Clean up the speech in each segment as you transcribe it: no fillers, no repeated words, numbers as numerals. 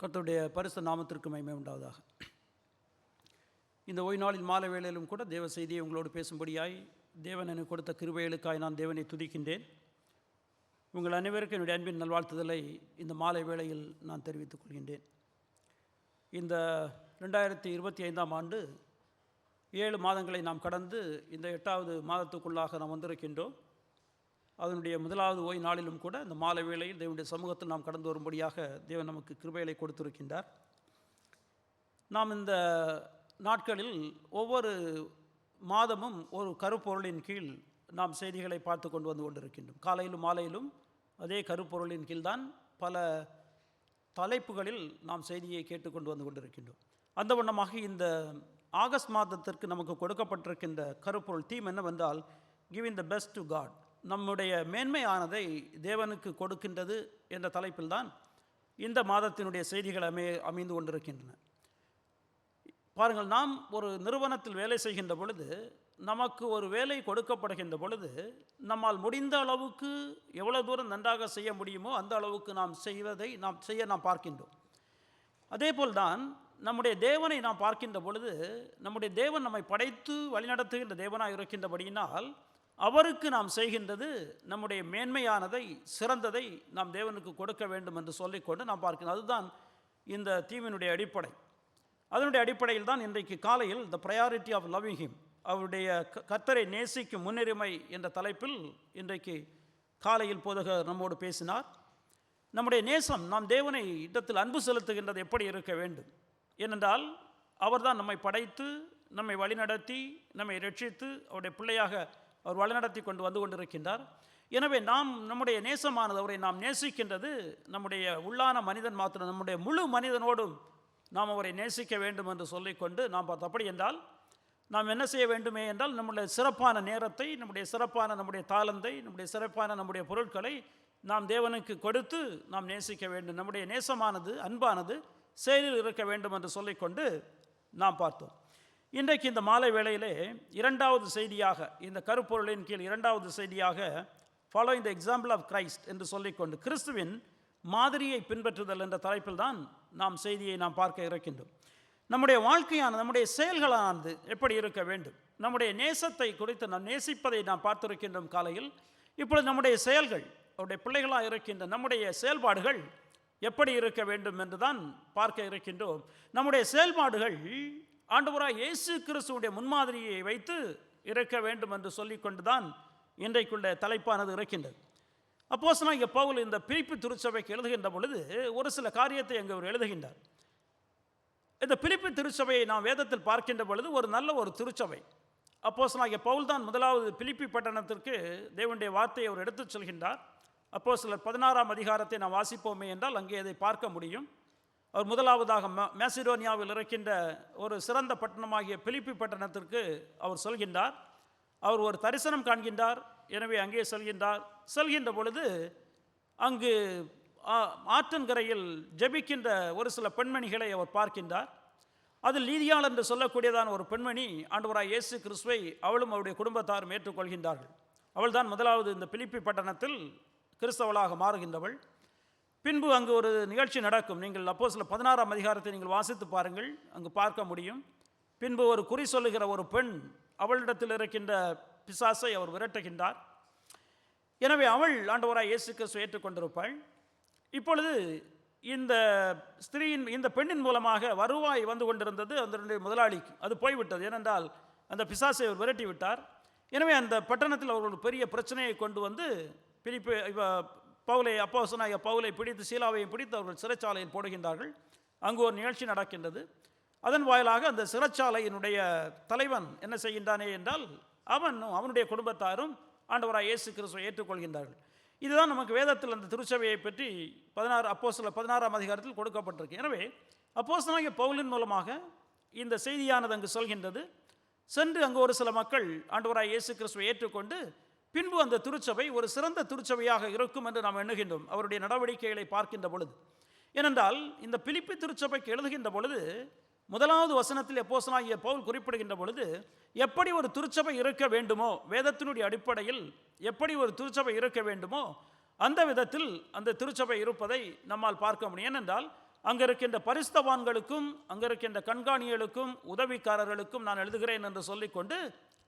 கர்த்தருடைய பரிசுத்த நாமத்திற்கு மகிமை உண்டாவதாக. இந்த ஓய்வு நாளில் மாலை வேளையிலும் கூட தேவ செய்தியை உங்களோடு பேசும்படியாய் தேவன் எனக்கு கொடுத்த கிருபைகளுக்காய் நான் தேவனை துதிக்கின்றேன். உங்கள் அனைவருக்கும் என்னுடைய அன்பின் நல்வாழ்த்துதலை இந்த மாலை வேளையில் நான் தெரிவித்துக் கொள்கின்றேன். இந்த 2025ஆம் ஆண்டு 7 மாதங்களை நாம் கடந்து இந்த 8வது மாதத்துக்குள்ளாக நாம் வந்திருக்கின்றோம். அதனுடைய முதலாவது ஓய்வு நாளிலும் கூட இந்த மாலை வேளையில் தேவனுடைய சமூகத்தில் நாம் கடந்து வரும்படியாக தேவன் நமக்கு கிருபைகளை கொடுத்திருக்கின்றார். நாம் இந்த நாட்களில் ஒவ்வொரு மாதமும் ஒரு கருப்பொருளின் கீழ் நாம் செய்திகளை பார்த்து கொண்டு வந்து கொண்டிருக்கின்றோம். காலையிலும் மாலையிலும் அதே கருப்பொருளின் கீழ்தான் பல தலைப்புகளில் நாம் செய்தியை கேட்டுக்கொண்டு வந்து கொண்டிருக்கின்றோம். அந்த வண்ணமாக இந்த ஆகஸ்ட் மாதத்திற்கு நமக்கு கொடுக்கப்பட்டிருக்கின்ற கருப்பொருள் தீம் என்னவென்றால் giving the best to God, நம்முடைய மேன்மையானதை தேவனுக்கு கொடுக்கின்றது என்ற தலைப்பில்தான் இந்த மாதத்தினுடைய செய்திகள் அமைந்து கொண்டிருக்கின்றன. பாருங்கள், நாம் ஒரு நிறுவனத்தில் வேலை செய்கின்ற பொழுது, நமக்கு ஒரு வேலை கொடுக்கப்படுகின்ற பொழுது, நம்மால் முடிந்த அளவுக்கு எவ்வளவு தூரம் நன்றாக செய்ய முடியுமோ அந்த அளவுக்கு நாம் செய்ய நாம் பார்க்கின்றோம். அதேபோல்தான் நம்முடைய தேவனை நாம் பார்க்கின்ற பொழுது, நம்முடைய தேவன் நம்மை படைத்து வழிநடத்துகின்ற தேவனாக இருக்கின்றபடியினால் அவருக்கு நாம் செய்கின்றது நம்முடைய மேன்மையானதை, சிறந்ததை நாம் தேவனுக்கு கொடுக்க வேண்டும் என்று சொல்லிக்கொண்டு நாம் பார்க்கிறோம். அதுதான் இந்த தீமினுடைய அடிப்படை. அதனுடைய அடிப்படையில் தான் இன்றைக்கு காலையில் the priority of loving him, அவருடைய கர்த்தரை நேசிக்கும் முன்னுரிமை என்ற தலைப்பில் இன்றைக்கு காலையில் போதகர் நம்மோடு பேசினார். நம்முடைய நேசம், நாம் தேவனை இடத்தில் அன்பு செலுத்துகின்றது எப்படி இருக்க வேண்டும்? ஏனென்றால் அவர்தான் நம்மை படைத்து, நம்மை வழிநடத்தி, நம்மை ரட்சித்து அவருடைய பிள்ளையாக அவர் வழிநடத்தி வந்து கொண்டிருக்கின்றார். எனவே நாம் நம்முடைய நேசமானது, அவரை நாம் நேசிக்கின்றது நம்முடைய உள்ளான மனிதன் மாத்திரம், நம்முடைய முழு மனிதனோடும் நாம் அவரை நேசிக்க வேண்டும் என்று சொல்லிக்கொண்டு நாம் பார்த்தோம். அப்படி என்றால் நாம் என்ன செய்ய வேண்டுமே என்றால், நம்முடைய சிறப்பான நேரத்தை, நம்முடைய தாளந்தை, நம்முடைய சிறப்பான நம்முடைய பொருட்களை நாம் தேவனுக்கு கொடுத்து நாம் நேசிக்க வேண்டும். நம்முடைய நேசமானது, அன்பானது செயலில் இருக்க வேண்டும் என்று சொல்லிக்கொண்டு நாம் பார்த்தோம். இன்றைக்கு இந்த மாலை வேளையிலே 2வது செய்தியாக, இந்த கருப்பொருளின் கீழ் 2வது செய்தியாக following the example of Christ என்று சொல்லிக்கொண்டு கிறிஸ்துவின் மாதிரியை பின்பற்றுதல் என்ற தலைப்பில் தான் நாம் செய்தியை நாம் பார்க்க இருக்கின்றோம். நம்முடைய வாழ்க்கையானது, நம்முடைய செயல்களானது எப்படி இருக்க வேண்டும்? நம்முடைய நேசத்தை குறித்து, நாம் நேசிப்பதை நாம் பார்த்திருக்கின்றோம் காலையில். இப்பொழுது நம்முடைய செயல்கள், அவருடைய பிள்ளைகளாக இருக்கின்ற நம்முடைய செயல்பாடுகள் எப்படி இருக்க வேண்டும் என்று தான் பார்க்க இருக்கின்றோம். நம்முடைய செயல்பாடுகள் ஆண்டவராய் இயேசு கிறிஸ்துவுடைய முன்மாதிரியை வைத்து இருக்க வேண்டும் என்று சொல்லிக்கொண்டு தான் இன்றைக்குள்ள தலைப்பானது இருக்கின்றது. அப்போஸ்தலனாகிய பவுல் இந்த பிலிப்பி திருச்சபைக்கு எழுதுகின்ற பொழுது ஒரு சில காரியத்தை அங்கு அவர் எழுதுகின்றார். இந்த பிலிப்பி திருச்சபையை நாம் வேதத்தில் பார்க்கின்ற பொழுது ஒரு நல்ல ஒரு திருச்சபை. அப்போஸ்தலனாகிய பவுல் தான் முதலாவது பிலிப்பி பட்டணத்திற்கு தேவனுடைய வார்த்தையை அவர் எடுத்துச் செல்கின்றார். அப்போஸ்தலர் 16ஆம் அதிகாரத்தை நாம் வாசிப்போமே என்றால் அங்கே அதை பார்க்க முடியும். அவர் முதலாவதாக மேசிடோனியாவில் இருக்கின்ற ஒரு சிறந்த பட்டணமாகிய பிலிப்பி பட்டணத்திற்கு அவர் சொல்கின்றார். அவர் ஒரு தரிசனம் காண்கின்றார். எனவே அங்கே செல்கின்ற பொழுது அங்கு ஆற்றங்கரையில் ஜெபிக்கின்ற ஒரு சில பெண்மணிகளை அவர் பார்க்கின்றார். அதில் லீதியாள் என்று சொல்லக்கூடியதான ஒரு பெண்மணி ஆண்டவராய் இயேசு கிறிஸ்துவை அவளும் அவருடைய குடும்பத்தாரும் ஏற்றுக்கொள்கின்றார்கள். அவள் தான் முதலாவது இந்த பிலிப்பி பட்டணத்தில் கிறிஸ்தவளாக மாறுகின்றவள். பின்பு அங்கு ஒரு நிகழ்ச்சி நடக்கும். நீங்கள் அப்போஸ்தலர் 16ஆம் அதிகாரத்தை நீங்கள் வாசித்து பாருங்கள், அங்கு பார்க்க முடியும். பின்பு ஒரு குறி சொல்லுகிற ஒரு பெண், அவளிடத்தில் இருக்கின்ற பிசாசை அவர் விரட்டுகின்றார். எனவே அவள் ஆண்டவராய் இயேசு கிறிஸ்துவை ஏற்றுக்கொண்டிருப்பாள். இப்பொழுது இந்த ஸ்திரீயின், இந்த பெண்ணின் மூலமாக வருவாய் வந்து கொண்டிருந்தது அந்த முதலாளிக்கு. அது போய்விட்டது. ஏனென்றால் அந்த பிசாசை அவர் விரட்டி விட்டார். எனவே அந்த பட்டணத்தில் அவர்கள் ஒரு பெரிய பிரச்சனையை கொண்டு வந்து அப்போஸ்தலனாகிய பவுலை பிடித்து, சீலாவையும் பிடித்து அவர்கள் சிறைச்சாலையில் போடுகின்றார்கள். அங்கு ஒரு நிகழ்ச்சி நடக்கின்றது. அதன் வாயிலாக அந்த சிறைச்சாலையினுடைய தலைவன் என்ன செய்கின்றானே என்றால், அவனுடைய குடும்பத்தாரும் ஆண்டவராய் இயேசு கிறிஸ்துவை ஏற்றுக்கொள்கின்றார்கள். இதுதான் நமக்கு வேதத்தில் அந்த திருச்சபையை பற்றி அப்போஸ்தலர் 16ஆம் அதிகாரத்தில் கொடுக்கப்பட்டிருக்கு. எனவே அப்போஸ்தலனாகிய பவுலின் மூலமாக இந்த செய்தியானது அங்கு சொல்கின்றது. சென்று அங்கு ஒரு சில மக்கள் ஆண்டவராய் இயேசு கிறிஸ்துவை ஏற்றுக்கொண்டு பின்பு அந்த திருச்சபை ஒரு சிறந்த திருச்சபையாக இருக்கும் என்று நாம் எண்ணுகின்றோம் அவருடைய நடவடிக்கைகளை பார்க்கின்ற பொழுது. ஏனென்றால் இந்த பிலிப்பி திருச்சபைக்கு எழுதுகின்ற பொழுது 1வது வசனத்தில் அப்போஸ்தலனாகிய பவுல் குறிப்பிடுகின்ற பொழுது, எப்படி ஒரு திருச்சபை இருக்க வேண்டுமோ, வேதத்தினுடைய அடிப்படையில் எப்படி ஒரு திருச்சபை இருக்க வேண்டுமோ அந்த விதத்தில் அந்த திருச்சபை இருப்பதை நம்மால் பார்க்க முடியும். ஏனென்றால் அங்கே இருக்கின்ற பரிசுத்தவான்களுக்கும் அங்கே இருக்கின்ற கண்காணிகளுக்கும் உதவிக்காரர்களுக்கும் நான் எழுதுகிறேன் என்று சொல்லிக்கொண்டு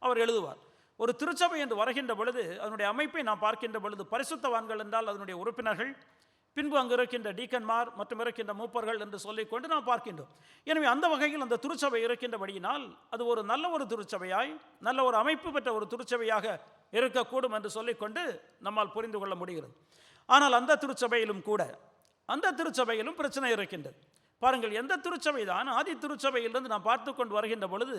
அவர் எழுதுவார். ஒரு திருச்சபை என்று வருகின்ற பொழுது அதனுடைய அமைப்பை நாம் பார்க்கின்ற பொழுது பரிசுத்தவான்கள் என்றால் அதனுடைய உறுப்பினர்கள், பின்பு அங்கு இருக்கின்ற டீக்கன்மார் மற்றும் இருக்கின்ற மூப்பர்கள் என்று சொல்லிக்கொண்டு நாம் பார்க்கின்றோம். எனவே அந்த வகையில் அந்த திருச்சபை இருக்கின்றபடியினால் அது ஒரு நல்ல ஒரு திருச்சபையாய், நல்ல ஒரு அமைப்பு பெற்ற ஒரு திருச்சபையாக இருக்கக்கூடும் என்று சொல்லிக்கொண்டு நம்மால் புரிந்து கொள்ள முடிகிறது. ஆனால் அந்த திருச்சபையிலும் பிரச்சனை இருக்கின்றது. பாருங்கள், எந்த திருச்சபை தான் ஆதி திருச்சபையிலிருந்து நாம் பார்த்து கொண்டு வருகின்ற பொழுது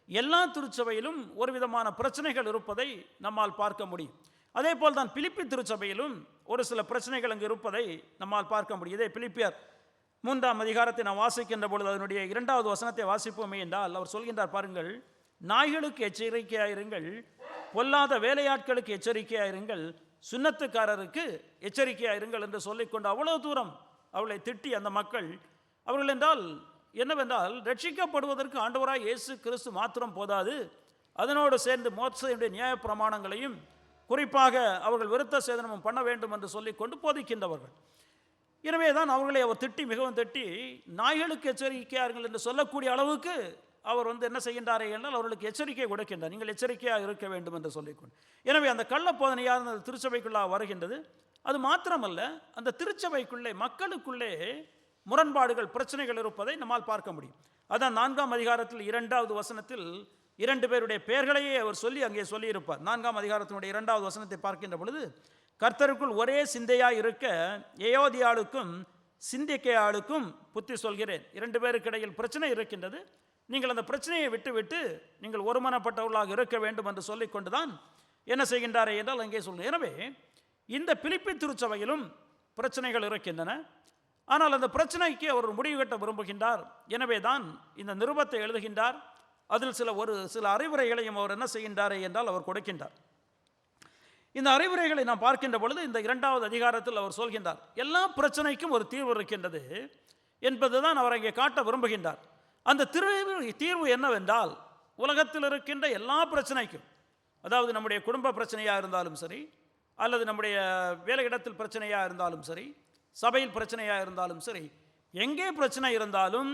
எல்லா திருச்சபையிலும் ஒரு விதமான பிரச்சனைகள் இருப்பதை நம்மால் பார்க்க முடியும். அதே போல் தான் பிலிப்பி திருச்சபையிலும் ஒரு சில பிரச்சனைகள் அங்கு இருப்பதை நம்மால் பார்க்க முடியும். இதே பிலிப்பியர் 3ஆம் அதிகாரத்தை நாம் வாசிக்கின்ற பொழுது அதனுடைய 2வது வசனத்தை வாசிப்போமே என்றால் அவர் சொல்கின்றார், பாருங்கள், நாய்களுக்கு எச்சரிக்கையாயிருங்கள், பொல்லாத வேலையாட்களுக்கு எச்சரிக்கையாயிருங்கள், சுன்னத்துக்காரருக்கு எச்சரிக்கையாயிருங்கள் என்று சொல்லிக்கொண்டு அவ்வளவு தூரம் அவளை திட்டி அந்த மக்கள், அவர்கள் என்றால் என்னவென்றால் ரட்சிக்கப்படுவதற்கு ஆண்டவராய் இயேசு கிறிஸ்து மாத்திரம் போதாது, அதனோடு சேர்ந்து மோசையுடைய நியாய பிரமாணங்களையும் குறிப்பாக அவர்கள் விருத்த சேதனமும் பண்ண வேண்டும் என்று சொல்லிக்கொண்டு போதிக்கின்றவர்கள். எனவே தான் அவர்களை அவர் திட்டி, மிகவும் திட்டி, நாய்களுக்கு எச்சரிக்கையார்கள் என்று சொல்லக்கூடிய அளவுக்கு அவர் என்ன செய்கின்றாரே என்றால் அவர்களுக்கு எச்சரிக்கை கொடுக்கின்றார், நீங்கள் எச்சரிக்கையாக இருக்க வேண்டும் என்று சொல்லிக்கொண்டு. எனவே அந்த கள்ளப்போதனையாக அந்த திருச்சபைக்குள்ளாக வருகின்றது. அது மாத்திரமல்ல, அந்த திருச்சபைக்குள்ளே மக்களுக்குள்ளே முரண்பாடுகள், பிரச்சனைகள் இருப்பதை நம்மால் பார்க்க முடியும். அதான் 4ஆம் அதிகாரத்தில் 2வது வசனத்தில் 2 பேருடைய பெயர்களையே அவர் சொல்லி அங்கே சொல்லியிருப்பார். 4ஆம் அதிகாரத்தினுடைய 2வது வசனத்தை பார்க்கின்ற பொழுது, கர்த்தருக்குள் ஒரே சிந்தையாய் இருக்க ஏயோதியாளுக்கும் சிந்திக்கையாளுக்கும் புத்தி சொல்கிறேன். 2 பேருக்கு இடையில் பிரச்சனை இருக்கின்றது, நீங்கள் அந்த பிரச்சனையை விட்டுவிட்டு நீங்கள் ஒருமனப்பட்டவர்களாக இருக்க வேண்டும் என்று சொல்லிக்கொண்டுதான் என்ன செய்கின்றாரே என்றால் அங்கே சொல்லுங்கள். எனவே இந்த பிலிப்பி திருச்சபையிலும் பிரச்சனைகள் இருக்கின்றன. ஆனால் அந்த பிரச்சனைக்கு அவர் முடிவு கட்ட விரும்புகின்றார். எனவே தான் இந்த நிருபத்தை எழுதுகின்றார். அதில் சில அறிவுரைகளையும் அவர் என்ன செய்கின்றாரே என்றால் அவர் கொடுக்கின்றார். இந்த அறிவுரைகளை நாம் பார்க்கின்ற பொழுது இந்த 2வது அதிகாரத்தில் அவர் சொல்கின்றார், எல்லா பிரச்சனைக்கும் ஒரு தீர்வு இருக்கின்றது என்பதுதான் அவர் அங்கே காட்ட விரும்புகின்றார். அந்த தீர்வு என்னவென்றால், உலகத்தில் இருக்கின்ற எல்லா பிரச்சனைக்கும், அதாவது நம்முடைய குடும்ப பிரச்சனையாக இருந்தாலும் சரி, அல்லது நம்முடைய வேலையிடத்தில் பிரச்சனையாக இருந்தாலும் சரி, சபையில் பிரச்சனையாக இருந்தாலும் சரி, எங்கே பிரச்சனை இருந்தாலும்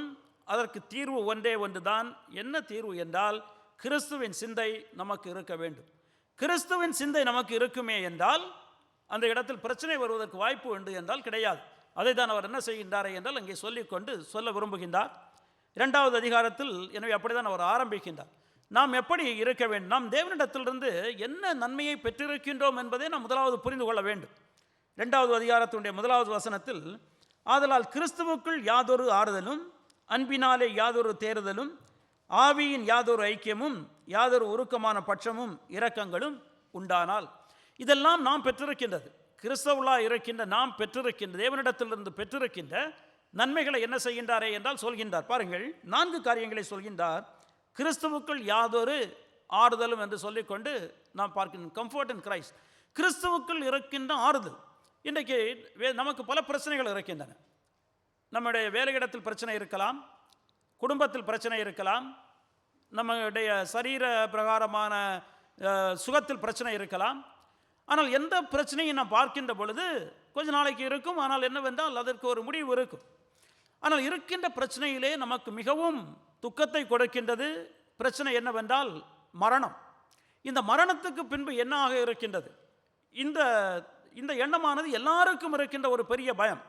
அதற்கு தீர்வு ஒன்றே ஒன்று தான். என்ன தீர்வு என்றால், கிறிஸ்துவின் சிந்தை நமக்கு இருக்க வேண்டும். கிறிஸ்துவின் சிந்தை நமக்கு இருக்குமே என்றால் அந்த இடத்தில் பிரச்சனை வருவதற்கு வாய்ப்பு உண்டு என்றால் கிடையாது. அதை தான் அவர் என்ன செய்கின்றாரே என்றால் அங்கே சொல்ல விரும்புகின்றார் 2வது அதிகாரத்தில். எனவே அப்படிதான் அவர் ஆரம்பிக்கின்றார். நாம் எப்படி இருக்க வேண்டும், நாம் தேவனிடத்திலிருந்து என்ன நன்மையை பெற்றிருக்கின்றோம் என்பதை நாம் முதலாவது புரிந்து கொள்ள வேண்டும். 2வது அதிகாரத்தினுடைய 1வது வசனத்தில், ஆதலால் கிறிஸ்துவுக்குள் யாதொரு ஆறுதலும், அன்பினாலே யாதொரு தேறுதலும், ஆவியின் யாதொரு ஐக்கியமும், யாதொரு உருக்கமான பட்சமும் இரக்கங்களும் உண்டானால். இதெல்லாம் நாம் பெற்றிருக்கின்றது. கிறிஸ்தவர்களாக இருக்கின்ற நாம் பெற்றிருக்கின்ற, தேவனிடத்திலிருந்து பெற்றிருக்கின்ற நன்மைகளை என்ன செய்கின்றாரே என்றால் சொல்கின்றார். பாருங்கள், 4 காரியங்களை சொல்கின்றார். கிறிஸ்துவுக்குள் யாதொரு ஆறுதலும் என்று சொல்லிக்கொண்டு நாம் பார்க்கின்றோம். கம்ஃபர்ட் இன் கிரைஸ்ட், கிறிஸ்துவுக்குள் இருக்கின்ற ஆறுதல். இன்றைக்கு நமக்கு பல பிரச்சனைகள் இருக்கின்றன. நம்முடைய வேலையிடத்தில் பிரச்சனை இருக்கலாம், குடும்பத்தில் பிரச்சனை இருக்கலாம், நம்முடைய சரீர பிரகாரமான சுகத்தில் பிரச்சனை இருக்கலாம். ஆனால் எந்த பிரச்சனையும் நாம் பார்க்கின்ற பொழுது கொஞ்ச நாளைக்கு இருக்கும், ஆனால் என்னவென்றால் அதற்கு ஒரு முடிவு இருக்கும். ஆனால் இருக்கின்ற பிரச்சனையிலே நமக்கு மிகவும் துக்கத்தை கொடுக்கின்றது பிரச்சனை என்னவென்றால் மரணம். இந்த மரணத்துக்கு பின்பு என்ன ஆக இருக்கின்றது, இந்த எண்ணமானது எல்லாருக்கும் இருக்கின்ற ஒரு பெரிய பயம்.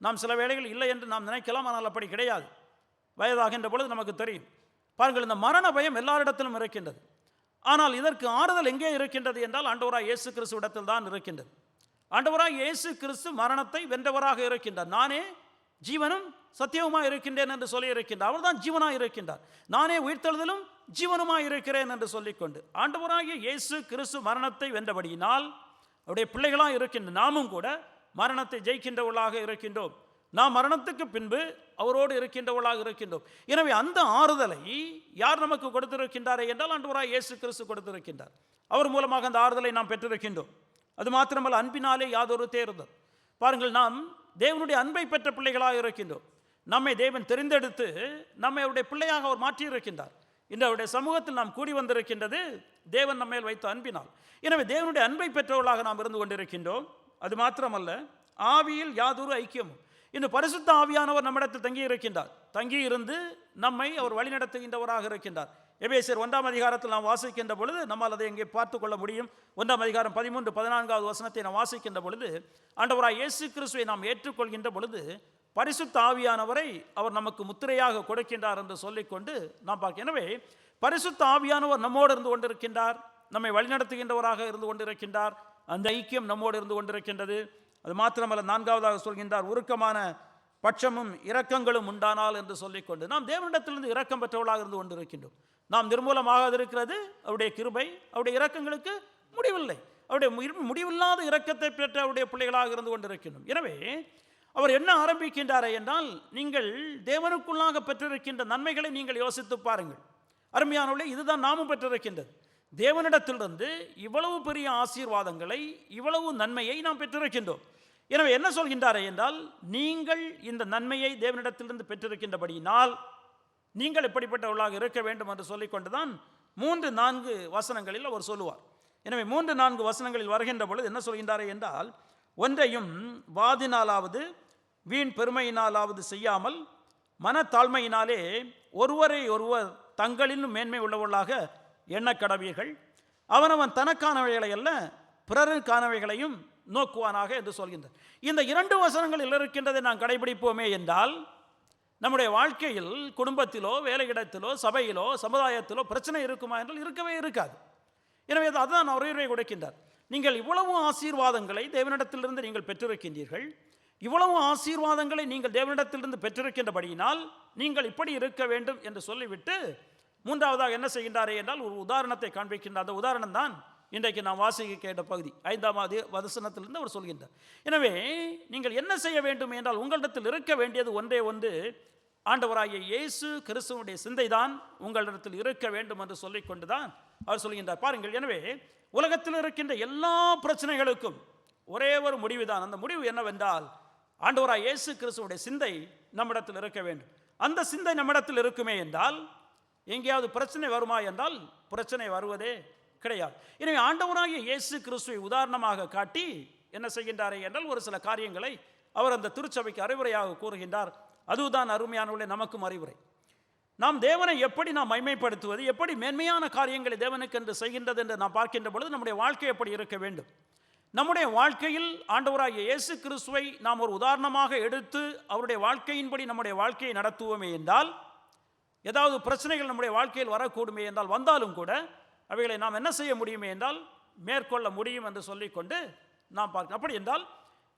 நாம் சில வேளைகள் இல்லை என்று நாம் நினைக்கலாம், ஆனால் அப்படி கிடையாது. வயதாகின்ற பொழுது நமக்கு தெரியும். பாருங்கள், இந்த மரண பயம் எல்லாரிடத்திலும் இருக்கின்றது. ஆனால் இதற்கு ஆறுதல் எங்கே இருக்கின்றது என்றால் ஆண்டவராய் இயேசு கிறிஸ்து இடத்தில் தான் இருக்கின்றது. ஆண்டவராய் இயேசு கிறிஸ்து மரணத்தை வென்றவராக இருக்கின்றார். நானே ஜீவனும் சத்தியவுமாய் இருக்கின்றேன் என்று சொல்லி இருக்கின்றார். அவர் தான் ஜீவனாய் இருக்கின்றார். நானே உயிர்த்தெழுதலும் ஜீவனுமாய் இருக்கிறேன் என்று சொல்லிக்கொண்டு ஆண்டவராகிய இயேசு கிறிஸ்து மரணத்தை வென்றபடியினால் அவருடைய பிள்ளைகளாக இருக்கின்ற நாமும் கூட மரணத்தை ஜெயிக்கின்றவர்களாக இருக்கின்றோம். நாம் மரணத்துக்கு பின்பு அவரோடு இருக்கின்றவர்களாக இருக்கின்றோம். எனவே அந்த ஆறுதலை யார் நமக்கு கொடுத்திருக்கின்றாரே என்றால் ஆண்டவராய் இயேசு கிறிஸ்து கொடுத்திருக்கின்றார். அவர் மூலமாக அந்த ஆறுதலை நாம் பெற்றிருக்கின்றோம். அது மாத்திரமல்ல, அன்பினாலே யாதொரு தேறுதல். பாருங்கள், நாம் தேவனுடைய அன்பை பெற்ற பிள்ளைகளாக இருக்கின்றோம். நம்மை தேவன் தெரிந்தெடுத்து நம்மை அவருடைய பிள்ளையாக அவர் மாற்றியிருக்கின்றார். இன்று அவருடைய சமூகத்தில் நாம் கூடி வந்திருக்கின்றது தேவன் நம்ம மேல் வைத்த அன்பினால். எனவே தேவனுடைய அன்பை பெற்றவர்களாக நாம் இருந்து கொண்டிருக்கின்றோம். அது மாத்திரமல்ல, ஆவியில் யாதொரு ஐக்கியமும். இந்த பரிசுத்த ஆவியானவர் நம்மிடத்தில் தங்கி இருக்கின்றார். தங்கி இருந்து நம்மை அவர் வழிநடத்துகின்றவராக இருக்கின்றார். எபேசியர் 1ஆம் அதிகாரத்தில் நாம் வாசிக்கின்ற பொழுது நம்மால் அதை எங்கே பார்த்து கொள்ள முடியும். 1ஆம் அதிகாரம் 13-14வது வசனத்தை நாம் வாசிக்கின்ற பொழுது, ஆண்டவராய் இயேசு கிறிஸ்துவை நாம் ஏற்றுக்கொள்கின்ற பொழுது பரிசுத்த ஆவியானவரை அவர் நமக்கு முத்திரையாக கொடுக்கின்றார் என்று சொல்லிக்கொண்டு நாம் பார்க்க. எனவே பரிசுத்த ஆவியானவர் நம்மோடு இருந்து கொண்டிருக்கின்றார், நம்மை வழிநடத்துகின்றவராக இருந்து கொண்டிருக்கின்றார். அந்த ஐக்கியம் நம்மோடு இருந்து கொண்டிருக்கின்றது. அது மாத்திரமல்ல, 4ஆவதாக சொல்கின்றார், உருக்கமான பட்சமும் இரக்கங்களும் உண்டானால் என்று சொல்லிக்கொண்டு நாம் தேவனிடத்திலிருந்து இரக்கம் பெற்றவர்களாக இருந்து கொண்டிருக்கின்றோம். நாம் நிர்மூலமாக இருக்கிறது அவருடைய கிருபை. அவருடைய இரக்கங்களுக்கு முடிவில்லை. அவருடைய முடிவில்லாத இரக்கத்தை பெற்ற அவருடைய பிள்ளைகளாக இருந்து கொண்டிருக்கின்றோம். எனவே அவர் என்ன ஆரம்பிக்கின்றாரே என்றால், நீங்கள் தேவனுக்குள்ளாக பெற்றிருக்கின்ற நன்மைகளை நீங்கள் யோசித்து பாருங்கள். அருமையானவர்களே, இதுதான் நாமும் பெற்றிருக்கின்றது. தேவனிடத்திலிருந்து இவ்வளவு பெரிய ஆசீர்வாதங்களை, இவ்வளவு நன்மையை நாம் பெற்றிருக்கின்றோம். எனவே என்ன சொல்கின்றாரே என்றால், நீங்கள் இந்த நன்மையை தேவனிடத்திலிருந்து பெற்றிருக்கின்றபடியினால் நீங்கள் எப்படிப்பட்டவர்களாக இருக்க வேண்டும் என்று சொல்லிக்கொண்டுதான் 3-4 வசனங்களில் அவர் சொல்லுவார். எனவே 3-4 வசனங்களில் வருகின்ற பொழுது என்ன சொல்கின்றாரே என்றால், ஒன்றையும் வாதினாலாவது வீண் பெருமையினாலாவது செய்யாமல் மனத்தாழ்மையினாலே ஒருவரை ஒருவர் தங்களிலும் மேன்மை உள்ளவர்களாக எண்ண கடவீர்கள். அவனவன் தனக்கானவைகளை அல்ல பிறருக்கானவைகளையும் நோக்குவானாக என்று சொல்கின்றார். இந்த 2 வசனங்களில் இருக்கின்றதை நாம் கடைபிடிப்போமே என்றால் நம்முடைய வாழ்க்கையில், குடும்பத்திலோ, வேலையிடத்திலோ, சபையிலோ, சமுதாயத்திலோ பிரச்சனை இருக்குமா என்றால் இருக்கவே இருக்காது. எனவே அதுதான் அறிவுரை கொடுக்கின்றார். நீங்கள் இவ்வளவு ஆசீர்வாதங்களை தேவனிடத்திலிருந்து நீங்கள் பெற்றிருக்கின்றீர்கள். இவ்வளவு ஆசீர்வாதங்களை நீங்கள் தேவனிடத்திலிருந்து பெற்றிருக்கின்றபடியினால் நீங்கள் இப்படி இருக்க வேண்டும் என்று சொல்லிவிட்டு 3ஆவதாக என்ன செய்கின்றாரே என்றால் ஒரு உதாரணத்தை காண்பிக்கின்றார். அந்த உதாரணம் தான் இன்றைக்கு நாம் வாசிக்க கேட்ட பகுதி 5ஆம் வசனத்திலிருந்து அவர் சொல்கின்றார். எனவே நீங்கள் என்ன செய்ய வேண்டும் என்றால், உங்களிடத்தில் இருக்க வேண்டியது ஒன்றே ஒன்று, ஆண்டவராகிய இயேசு கிறிஸ்துவுடைய சிந்தை தான் உங்களிடத்தில் இருக்க வேண்டும் என்று சொல்லிக்கொண்டு தான் அவர் சொல்கின்றார். பாருங்கள், எனவே உலகத்தில் இருக்கின்ற எல்லா பிரச்சனைகளுக்கும் ஒரே ஒரு முடிவு தான். அந்த முடிவு என்னவென்றால், ஆண்டவராகிய இயேசு கிறிஸ்துவுடைய சிந்தை நம்மிடத்தில் இருக்க வேண்டும். அந்த சிந்தை நம்மிடத்தில் இருக்குமே என்றால் எங்கேயாவது பிரச்சனை வருமா என்றால் பிரச்சனை வருவதே கிடையாது. எனவே ஆண்டவராகிய இயேசு கிறிஸ்துவை உதாரணமாக காட்டி என்ன செய்கின்றாரே என்றால் ஒரு சில காரியங்களை அவர் அந்த திருச்சபைக்கு அறிவுரையாக கூறுகின்றார். அதுதான் அருமையானவர்களே நமக்கும் அறிவுரை. நாம் தேவனை எப்படி நாம் மைமைப்படுத்துவது, எப்படி மேன்மையான காரியங்களை தேவனுக்கு என்று செய்கின்றது என்று நாம் பார்க்கின்ற பொழுது நம்முடைய வாழ்க்கை எப்படி இருக்க வேண்டும். நம்முடைய வாழ்க்கையில் ஆண்டவராகிய இயேசு கிறிஸ்துவை நாம் ஒரு உதாரணமாக எடுத்து அவருடைய வாழ்க்கையின்படி நம்முடைய வாழ்க்கையை நடத்துவோமே என்றால், ஏதாவது பிரச்சனைகள் நம்முடைய வாழ்க்கையில் வரக்கூடுமே என்றால், வந்தாலும் கூட அவைகளை நாம் என்ன செய்ய முடியுமே என்றால் மேற்கொள்ள முடியும் என்று சொல்லிக்கொண்டு நாம் பார்க்கணும். அப்படி என்றால்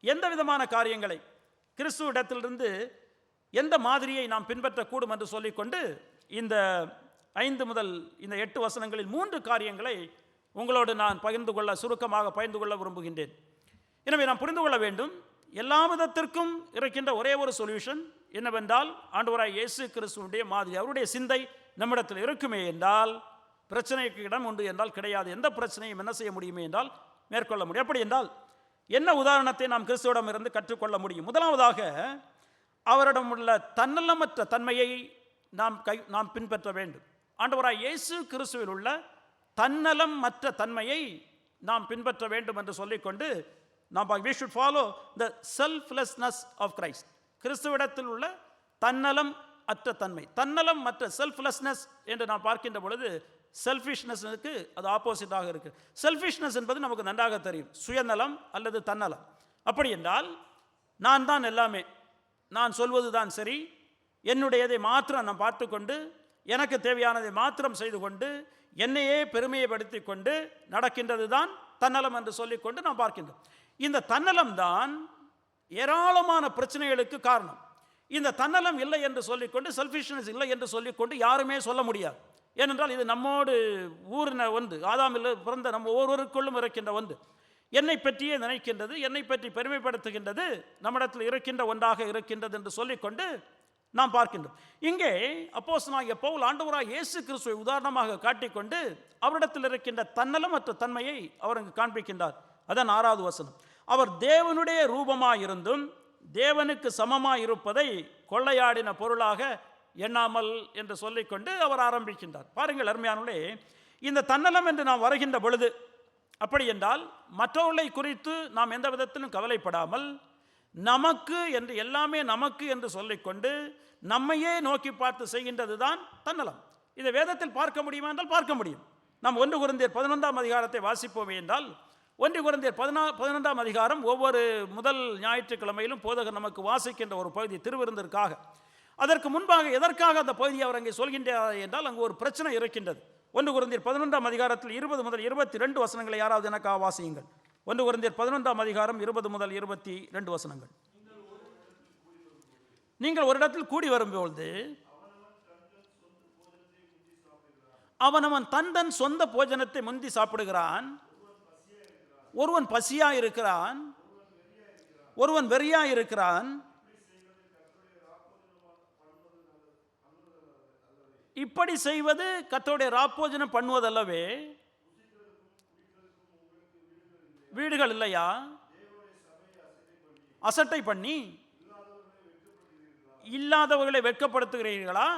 எந்த விதமான காரியங்களை கிறிஸ்துவிடத்திலிருந்து எந்த மாதிரியை நாம் பின்பற்றக்கூடும் என்று சொல்லிக்கொண்டு இந்த 5 முதல் இந்த 8 வசனங்களில் 3 காரியங்களை உங்களோடு நான் சுருக்கமாக பகிர்ந்து கொள்ள விரும்புகின்றேன். எனவே நாம் புரிந்து கொள்ள வேண்டும், எல்லா விதத்திற்கும் இருக்கின்ற ஒரே ஒரு சொல்யூஷன் என்னவென்றால் ஆண்டவராகிய இயேசு கிறிஸ்துவுடைய மாதிரி, அவருடைய சிந்தை நம்மிடத்தில் இருக்குமே என்றால் பிரச்சனைக்கு இடம் உண்டு என்றால் கிடையாது. எந்த பிரச்சனையும் என்ன செய்ய முடியுமே என்றால் மேற்கொள்ள முடியும். அப்படி என்றால் என்ன உதாரணத்தை நாம் கிறிஸ்துவிடம் இருந்து கற்றுக்கொள்ள முடியும்? முதலாவதாக, அவரிடம் உள்ள தன்னலமற்ற தன்மையை நாம் பின்பற்ற வேண்டும். ஆண்டவராகிய இயேசு கிறிஸ்துவில் உள்ள தன்னலம் மற்ற தன்மையை நாம் பின்பற்ற வேண்டும் என்று சொல்லிக்கொண்டு நாம் we should follow the selflessness of Christ. கிறிஸ்துவிடத்தில் உள்ள தன்னலம் அற்ற தன்மை, தன்னலம் மற்ற செல்ஃப்லெஸ்னஸ் என்று நாம் பார்க்கின்ற பொழுது செல்ஃபிஷ்னஸுக்கு அது ஆப்போசிட்டாக இருக்கு. செல்ஃபிஷ்னஸ் என்பது நமக்கு நன்றாக தெரியும், சுயநலம் அல்லது தன்னலம். அப்படி என்றால் நான் தான் எல்லாமே, நான் சொல்வது தான் சரி, என்னுடையதை மாத்திரம் நான் பார்த்து கொண்டு எனக்கு தேவையானதை மாத்திரம் செய்து கொண்டு என்னையே பெருமையைப்படுத்தி கொண்டு நடக்கின்றது தான் தன்னலம் என்று சொல்லிக்கொண்டு நாம் பார்க்கின்றோம். இந்த தன்னலம் தான் ஏராளமான பிரச்சனைகளுக்கு காரணம். இந்த தன்னலம் இல்லை என்று சொல்லிக்கொண்டு, செல்ஃபிஷ்னஸ் இல்லை என்று சொல்லிக்கொண்டு யாருமே சொல்ல முடியாது. ஏனென்றால் இது நம்மோடு ஊரின ஒன்று, ஆதாமில் பிறந்த நம்ம ஒவ்வொருவருக்குள்ளும் இருக்கின்ற ஒன்று. என்னை பற்றியே நினைக்கின்றது, என்னை பற்றி பெருமைப்படுத்துகின்றது நம்மிடத்தில் இருக்கின்ற ஒன்றாக இருக்கின்றது என்று சொல்லிக்கொண்டு நாம் பார்க்கின்றோம். இங்கே அப்போஸ்தலனாகிய பவுல் ஆண்டவராகிய இயேசு கிறிஸ்துவை உதாரணமாக காட்டிக்கொண்டு அவரிடத்தில் இருக்கின்ற தன்னலமற்ற தன்மையை அவர் அங்கு காண்பிக்கின்றார். அதான் 6வது வசனம். அவர் தேவனுடைய ரூபமாயிருந்தும் தேவனுக்கு சமமாய் இருப்பதை கொள்ளையாடின பொருளாக எண்ணாமல் என்று சொல்லிக்கொண்டு அவர் ஆரம்பிக்கின்றார். பாருங்கள் அருமையானவர்களே, இந்த தன்னலம் என்று நாம் வருகின்ற பொழுது, அப்படி என்றால் மற்றவர்களை குறித்து நாம் எந்த விதத்திலும் கவலைப்படாமல் நமக்கு என்று எல்லாமே நமக்கு என்று சொல்லிக்கொண்டு நம்மையே நோக்கி பார்த்து செய்கின்றது தான் தன்னலம். இதை வேதத்தில் பார்க்க முடியுமா என்றால் பார்க்க முடியும். நாம் 1 கொரிந்தியர் 11ஆம் அதிகாரத்தை வாசிப்போமே என்றால் 1 கொரிந்தியர் 11ஆம் அதிகாரம் ஒவ்வொரு முதல் ஞாயிற்றுக்கிழமையிலும் போதகர் நமக்கு வாசிக்கின்ற ஒரு பகுதி திருவிருந்திற்காக. அதற்கு முன்பாக எதற்காக அந்த பகுதியை அவர் அங்கே சொல்கின்றார் என்றால் அங்கு ஒரு பிரச்சனை இருக்கின்றது. 1 கொரிந்தியர் 11ஆம் அதிகாரத்தில் 20 முதல் 22 வசனங்களை யாராவது எனக்காக வாசியுங்கள். 1 கொரிந்தியர் 11ஆம் அதிகாரம் 20 முதல் 22 வசனங்கள். நீங்கள் ஒரு இடத்தில் கூடி வரும்பொழுது அவனவன் தன் சொந்த போஜனத்தை முந்தி சாப்பிடுகிறான். ஒருவன் பசியா இருக்கிறான், ஒருவன் வெறியா இருக்கிறான். இப்படி செய்வது கர்த்தருடைய ராப்போஜனம் பண்ணுவதல்லவே? வீடுகள் இல்லையா? அசட்டை பண்ணி இல்லாதவர்களை வெட்கப்படுத்துகிறீர்களா?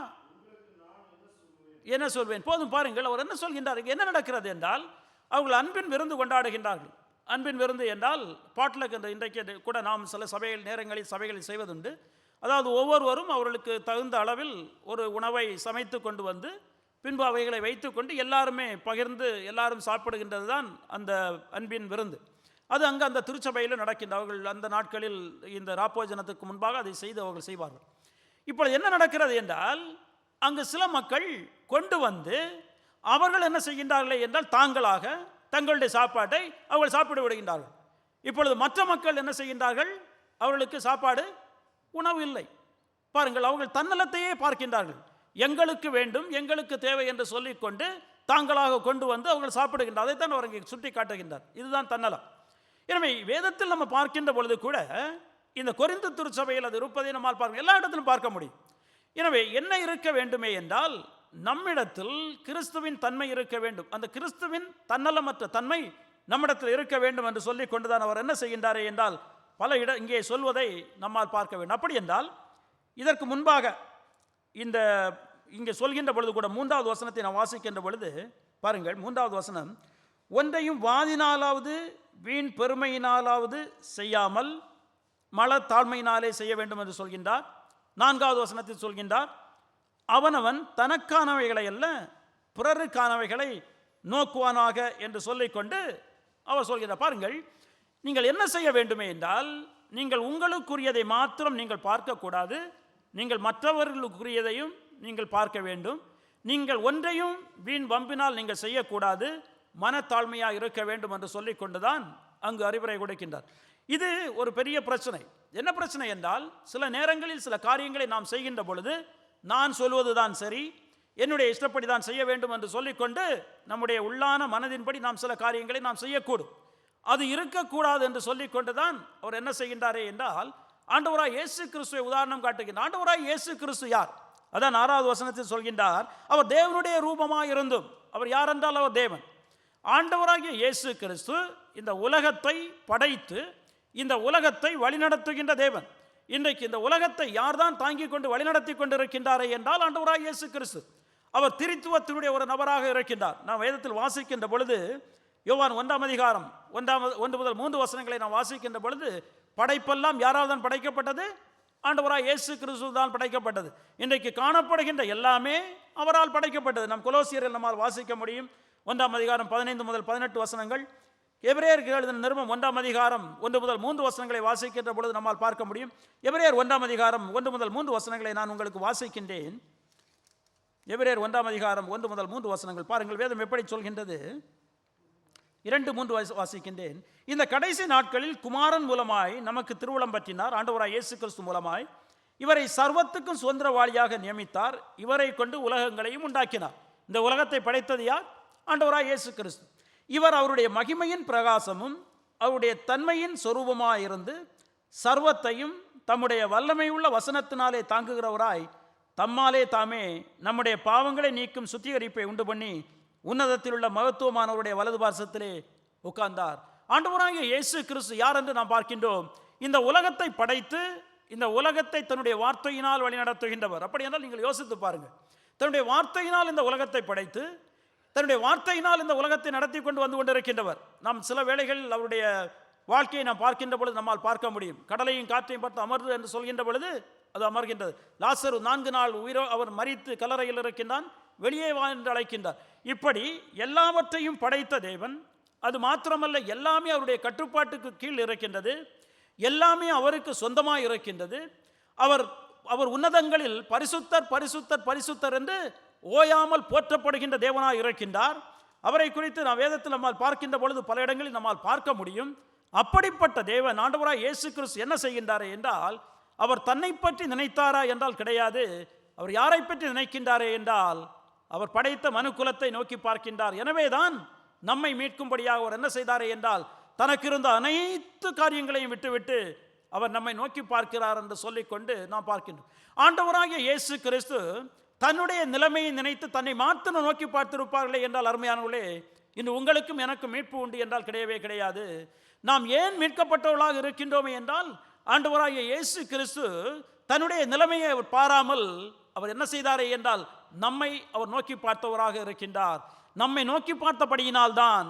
என்ன சொல்வேன்? போதும் பாருங்கள், அவர் என்ன சொல்கின்றார்கள். என்ன நடக்கிறது என்றால் அவர்கள் அன்பின் விருந்து கொண்டாடுகின்றார்கள். அன்பின் விருந்து என்றால் பாட்லக் என்று இன்றைக்கு கூட நாம் சில சபைகளில் செய்வதுண்டு. அதாவது ஒவ்வொருவரும் அவர்களுக்கு தகுந்த அளவில் ஒரு உணவை சமைத்து கொண்டு வந்து பின்பு அவைகளை வைத்துக்கொண்டு எல்லாருமே பகிர்ந்து எல்லாரும் சாப்பிடுகின்றது தான் அந்த அன்பின் விருந்து. அது அங்கே அந்த திருச்சபையில் நடக்கின்ற அவர்கள் அந்த நாட்களில் இந்த ராப்போஜனத்துக்கு முன்பாக அதை செய்து அவர்கள் செய்வார்கள். இப்பொழுது என்ன நடக்கிறது என்றால் அங்கு சில மக்கள் கொண்டு வந்து அவர்கள் என்ன செய்கின்றார்கள் என்றால் தாங்களாக தங்களுடைய சாப்பாட்டை அவர்கள் சாப்பிட விடுகின்றார்கள். இப்பொழுது மற்ற மக்கள் என்ன செய்கின்றார்கள்? அவர்களுக்கு சாப்பாடு உணவு இல்லை. பாருங்கள், அவர்கள் தன்னலத்தையே பார்க்கின்றார்கள். எங்களுக்கு வேண்டும், எங்களுக்கு தேவை என்று சொல்லிக்கொண்டு தாங்களாக கொண்டு வந்து அவர்கள் சாப்பிடுகின்றார். அதைத்தான் அவர் இங்கே சுட்டி காட்டுகின்றார். இதுதான் தன்னலம். எனவே வேதத்தில் நம்ம பார்க்கின்ற பொழுது கூட இந்த கொரிந்து திருச்சபையில் அது இருப்பதை நம்மால் பார்க்க எல்லா இடத்திலும் பார்க்க முடியும். எனவே என்ன இருக்க வேண்டுமே என்றால் நம்மிடத்தில் கிறிஸ்துவின் தன்மை இருக்க வேண்டும். அந்த கிறிஸ்துவின் தன்னலமற்ற தன்மை நம்மிடத்தில் இருக்க வேண்டும் என்று சொல்லிக் கொண்டுதான் அவர் என்ன செய்கின்றாரே என்றால் பல இங்கே சொல்வதை நம்மால் பார்க்க வேண்டும். அப்படி என்றால் இதற்கு முன்பாக இந்த இங்கே சொல்கின்ற பொழுது கூட 3வது வசனத்தை நான் வாசிக்கின்ற பொழுது பாருங்கள், 3வது வசனம், ஒன்றையும் வாதினாலாவது வீண் பெருமையினாலாவது செய்யாமல் மனத்தாழ்மையினாலே செய்ய வேண்டும் என்று சொல்கின்றார். 4வது வசனத்தில் சொல்கின்றார், அவனவன் தனக்கானவைகளை அல்ல பிறருக்கானவைகளை நோக்குவானாக என்று சொல்லிக்கொண்டு அவர் சொல்கிறார். பாருங்கள், நீங்கள் என்ன செய்ய வேண்டுமே என்றால் நீங்கள் உங்களுக்குரியதை மாத்திரம் நீங்கள் பார்க்கக்கூடாது, நீங்கள் மற்றவர்களுக்குரியதையும் நீங்கள் பார்க்க வேண்டும். நீங்கள் ஒன்றையும் வீண் வம்பினால் நீங்கள் செய்யக்கூடாது, மனத்தாழ்மையாக இருக்க வேண்டும் என்று சொல்லிக்கொண்டுதான் அங்கு அறிவுரை கொடுக்கின்றார். இது ஒரு பெரிய பிரச்சனை. என்ன பிரச்சனை என்றால் சில நேரங்களில் சில காரியங்களை நாம் செய்கின்ற பொழுது நான் சொல்வதுதான் சரி, என்னுடைய இஷ்டப்படி தான் செய்ய வேண்டும் என்று சொல்லிக்கொண்டு நம்முடைய உள்ளான மனதின்படி நாம் சில காரியங்களை நாம் செய்யக்கூடும். அது இருக்கக்கூடாது என்று சொல்லிக்கொண்டு தான் அவர் என்ன செய்கின்றாரே என்றால் ஆண்டவராய் இயேசு கிறிஸ்துவை உதாரணம் காட்டுகின்றார். ஆண்டவராய் இயேசு கிறிஸ்து யார்? அதான் 6வது வசனத்தில் சொல்கின்றார், அவர் தேவனுடைய ரூபமாக இருந்தும். அவர் யார் என்றால் அவர் தேவன். ஆண்டவராகிய இயேசு கிறிஸ்து இந்த உலகத்தை படைத்து இந்த உலகத்தை வழிநடத்துகின்ற தேவன். இன்றைக்கு இந்த உலகத்தை யார்தான் தாங்கிக் கொண்டு வழிநடத்தி கொண்டிருக்கின்றாரே என்றால் ஆண்டவராகிய இயேசு கிறிஸ்து. அவர் திரித்துவத்தினுடைய ஒரு நபராக இருக்கின்றார். நாம் வேதத்தில் வாசிக்கின்ற பொழுது யோவான் 1ஆம் அதிகாரம் 1 முதல் 3 வசனங்களை நாம் வாசிக்கின்ற பொழுது படைப்பெல்லாம் யாரால் தான் படைக்கப்பட்டது? ஆண்டவராய் இயேசு கிறிஸ்து தான் படைக்கப்பட்டது. இன்றைக்கு காணப்படுகின்ற எல்லாமே அவரால் படைக்கப்பட்டது. நம் கொலோசியரில் நம்மால் வாசிக்க முடியும். 1ஆம் அதிகாரம் 15 முதல் 18 வசனங்கள். எபிரேயருக்கு எழுதின நிருபம் 1ஆம் அதிகாரம் 1 முதல் 3 வசனங்களை வாசிக்கின்ற பொழுது நம்மால் பார்க்க முடியும். எபிரேயர் 1ஆம் அதிகாரம் 1 முதல் 3 வசனங்களை நான் உங்களுக்கு வாசிக்கின்றேன். எபிரேயர் 1ஆம் அதிகாரம் 1 முதல் 3 வசனங்கள் பாருங்கள், வேதம் எப்படி சொல்கின்றது. 2-3 வாசிக்கின்றேன். இந்த கடைசி நாட்களில் குமாரன் மூலமாய் நமக்கு திருவுளம் பற்றினார். ஆண்டவராய் இயேசு கிறிஸ்து மூலமாய் இவரை சர்வத்துக்கும் சுதந்திரவாளியாக நியமித்தார். இவரை கொண்டு உலகங்களையும் உண்டாக்கினார். இந்த உலகத்தை படைத்தது யார்? ஆண்டவராய் இயேசு கிறிஸ்து. இவர் அவருடைய மகிமையின் பிரகாசமும் அவருடைய தன்மையின் சொரூபமாயிருந்து சர்வத்தையும் தம்முடைய வல்லமையுள்ள வசனத்தினாலே தாங்குகிறவராய் தம்மாலே தாமே நம்முடைய பாவங்களை நீக்கும் சுத்திகரிப்பை உண்டு பண்ணி உன்னதத்தில் உள்ள மகத்துவமானவருடைய வலது பார்சத்திலே உட்கார்ந்தார். ஆண்டவராகிய இயேசு கிறிஸ்து யார் என்று நாம் பார்க்கின்றோம். இந்த உலகத்தை படைத்து இந்த உலகத்தை தன்னுடைய வார்த்தையினால் வழிநடத்துகின்றவர். அப்படி என்றால் நீங்கள் யோசித்து பாருங்கள், தன்னுடைய வார்த்தையினால் இந்த உலகத்தை படைத்து தன்னுடைய வார்த்தையினால் இந்த உலகத்தை நடத்தி கொண்டு வந்து கொண்டிருக்கின்றவர். நாம் சில வேளைகளில் அவருடைய வாழ்க்கையை நாம் பார்க்கின்ற பொழுது நம்மால் பார்க்க முடியும். கடலையும் காற்றையும் பார்த்து அமர்ந்து என்று சொல்கின்ற பொழுது அது அமர்கின்றது. லாசரு 4 நாள் அவர் மரித்து கல்லறையில் இருக்கின்றான், வெளியே வா என்று அழைக்கின்றார். இப்படி எல்லாவற்றையும் படைத்த தேவன், அது மாத்திரமல்ல எல்லாமே அவருடைய கட்டுப்பாட்டுக்கு கீழ் இருக்கின்றது, எல்லாமே அவருக்கு சொந்தமாக இருக்கின்றது. அவர் உன்னதங்களில் பரிசுத்தர் பரிசுத்தர் பரிசுத்தர் என்று ஓயாமல் போற்றப்படுகின்ற தேவனாக இருக்கின்றார். அவரை குறித்து நாம் வேதத்தில் நம்மால் பார்க்கின்ற பொழுது பல இடங்களில் நம்மால் பார்க்க முடியும். அப்படிப்பட்ட தேவன் ஆண்டவராய் இயேசு கிறிஸ்து என்ன செய்கின்றாரே என்றால், அவர் தன்னை பற்றி நினைத்தாரா என்றால் கிடையாது. அவர் யாரை பற்றி நினைக்கின்றாரே என்றால், அவர் படைத்த மனுக்குலத்தை நோக்கி பார்க்கின்றார். எனவேதான் நம்மை மீட்கும்படியாக அவர் என்ன செய்தாரே என்றால், தனக்கு இருந்த அனைத்து காரியங்களையும் விட்டுவிட்டு அவர் நம்மை நோக்கி பார்க்கிறார் என்று சொல்லிக்கொண்டு நாம் பார்க்கின்றோம். ஆண்டவராகிய இயேசு கிறிஸ்து தன்னுடைய நிலைமையை நினைத்து தன்னை மாத்திரம் நோக்கி பார்த்திருப்பார்களே என்றால், அருமையானவர்களே, இன்று உங்களுக்கும் எனக்கும் மீட்பு உண்டு என்றால் கிடையவே கிடையாது. நாம் ஏன் மீட்கப்பட்டவர்களாக இருக்கின்றோமே என்றால், ஆண்டவராகிய இயேசு கிறிஸ்து தன்னுடைய நிலைமையை அவர் பாராமல் அவர் என்ன செய்தாரே என்றால், நம்மை அவர் நோக்கி பார்த்தவராக இருக்கின்றார். நம்மை நோக்கி பார்த்தபடியினால்தான்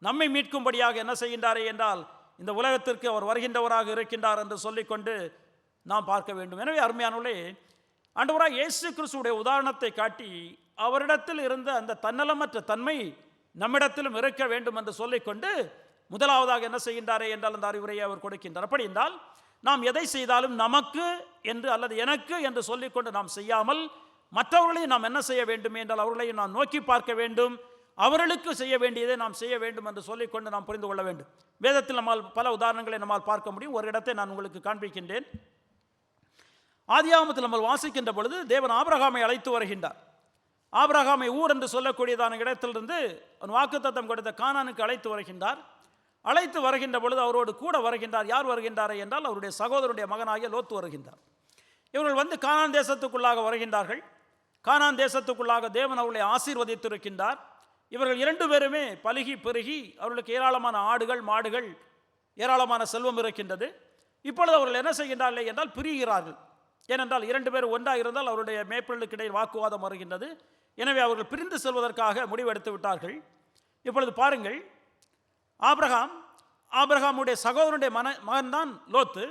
நம்மை மீட்கும்படியாக என்ன செய்கின்றாரே என்றால், இந்த உலகத்திற்கு அவர் வருகின்றவராக இருக்கின்றார் என்று சொல்லிக்கொண்டு நாம் பார்க்க வேண்டும். எனவே அருமையானவர்களே, ஆண்டவராக இயேசு கிறிஸ்துவுடைய உதாரணத்தை காட்டி அவரிடத்தில் இருந்த அந்த தன்னலமற்ற தன்மை நம்மிடத்திலும் இருக்க வேண்டும் என்று சொல்லிக்கொண்டு முதலாவதாக என்ன செய்கின்றாரே என்றால் அந்த அறிவுரையை அவர் கொடுக்கின்றார். அப்படி என்றால் நாம் எதை செய்தாலும் நமக்கு என்று அல்லது எனக்கு என்று சொல்லிக்கொண்டு நாம் செய்யாமல், மற்றவர்களையும் நாம் என்ன செய்ய வேண்டும் என்றால் அவர்களையும் நாம் நோக்கி பார்க்க வேண்டும், அவர்களுக்கு செய்ய வேண்டியதை நாம் செய்ய வேண்டும் என்று சொல்லிக்கொண்டு நாம் புரிந்து கொள்ள வேண்டும். வேதத்தில் நம்மால் பல உதாரணங்களை நம்மால் பார்க்க முடியும். ஒரு இடத்தை நான் உங்களுக்கு காண்பிக்கின்றேன். ஆதியாகமத்தில் நம்ம வாசிக்கின்ற பொழுது தேவன் ஆபிரகாமை அழைத்து வருகின்றார். ஆபிரகாமை ஊர் என்று சொல்லக்கூடியதான இடத்திலிருந்து அவன் வாக்குத்தத்தம் கொடுத்த கானானுக்கு அழைத்து வருகின்றார். அழைத்து வருகின்ற பொழுது அவரோடு கூட வருகின்றார். யார் வருகின்றார் என்றால் அவருடைய சகோதரனுடைய மகனாகிய லோத்து வருகின்றார். இவர்கள் வந்து கானான் தேசத்துக்குள்ளாக வருகின்றார்கள். கானான் தேசத்துக்குள்ளாக தேவன் அவர்களை ஆசீர்வதித்திருக்கின்றார். இவர்கள் 2 பேருமே பலுகி பெருகி அவர்களுக்கு ஏராளமான ஆடுகள் மாடுகள் ஏராளமான செல்வம் இருக்கின்றது. இப்பொழுது அவர்கள் என்ன செய்கின்றார்கள் என்றால் பிரிகிறார்கள். ஏனென்றால் 2 பேர் ஒன்றாக இருந்தால் அவருடைய மேய்ப்பர்களுக்கு இடையில் வாக்குவாதம் வருகின்றது. எனவே அவர்கள் பிரிந்து செல்வதற்காக முடிவெடுத்து விட்டார்கள். இப்பொழுது பாருங்கள், ஆபிரகாமுடைய சகோதரனுடைய மகன்தான் லோத்து.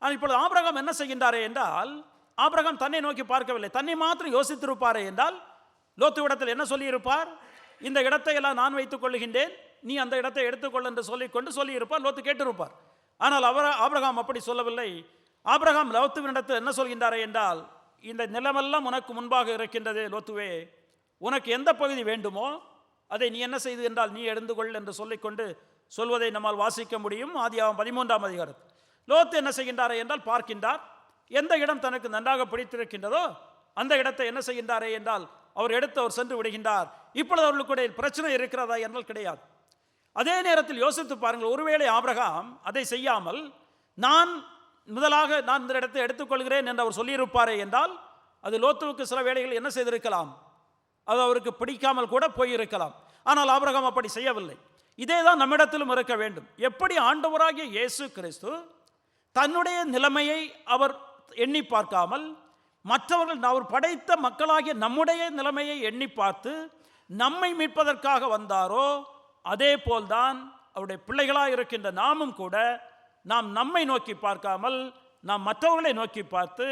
ஆனால் இப்பொழுது ஆபிரகாம் என்ன செய்கின்றாரே என்றால், ஆபிரகாம் தன்னை நோக்கி பார்க்கவில்லை, தன்னை மாத்திரம் யோசித்திருப்பாரே என்றால் லோத்து இடத்தில் என்ன சொல்லியிருப்பார்? இந்த இடத்தை எல்லாம் நான் வைத்துக் கொள்ளுகின்றேன், நீ அந்த இடத்தை எடுத்துக்கொள் என்று சொல்லியிருப்பார். லோத்து கேட்டிருப்பார். ஆனால் ஆபிரகாம் அப்படி சொல்லவில்லை. ஆபிரகாம் லோத்துவினிடத்தில் என்ன சொல்கின்றாரே என்றால், இந்த நிலமெல்லாம் உனக்கு முன்பாக இருக்கின்றது லோத்துவே, உனக்கு எந்த பகுதி வேண்டுமோ அதை நீ என்ன செய்து என்றால் நீ எடுத்து கொள் என்று சொல்லிக்கொண்டு சொல்வதை நம்மால் வாசிக்க முடியும். ஆதியாகமம் 13ஆம் அதிகாரம். லோத்து என்ன செய்கின்றாரே என்றால் பார்க்கின்றார். எந்த இடம் தனக்கு நன்றாக பிடித்திருக்கின்றதோ அந்த இடத்தை என்ன செய்கின்றாரே என்றால் அவர் எடுத்து அவர் சென்று விடுகின்றார். இப்பொழுது அவர்களுடைய பிரச்சனை இருக்கிறதா என்றால் கிடையாது. அதே நேரத்தில் யோசித்து பாருங்கள், ஒருவேளை ஆபிரகாம் அதை செய்யாமல் நான் இந்த இடத்தை எடுத்துக்கொள்கிறேன் என்று அவர் சொல்லியிருப்பாரே என்றால் அது லோத்துவுக்கு சில வேளைகள் என்ன செய்திருக்கலாம், அது அவருக்கு பிடிக்காமல் கூட போயிருக்கலாம். ஆனால் ஆபிரகாம் அப்படி செய்யவில்லை. இதே தான் நம்மிடத்திலும் இருக்க வேண்டும். எப்படி ஆண்டவராகிய இயேசு கிறிஸ்து தன்னுடைய நிலைமையை அவர் எண்ணி பார்க்காமல் மற்றவர்கள் அவர் படைத்த மக்களாகிய நம்முடைய நிலைமையை எண்ணி பார்த்து நம்மை மீட்பதற்காக வந்தாரோ, அதே போல்தான் அவருடைய பிள்ளைகளாக இருக்கின்ற நாமும் கூட நாம் நம்மை நோக்கி பார்க்காமல் நாம் மற்றவர்களை நோக்கி பார்த்து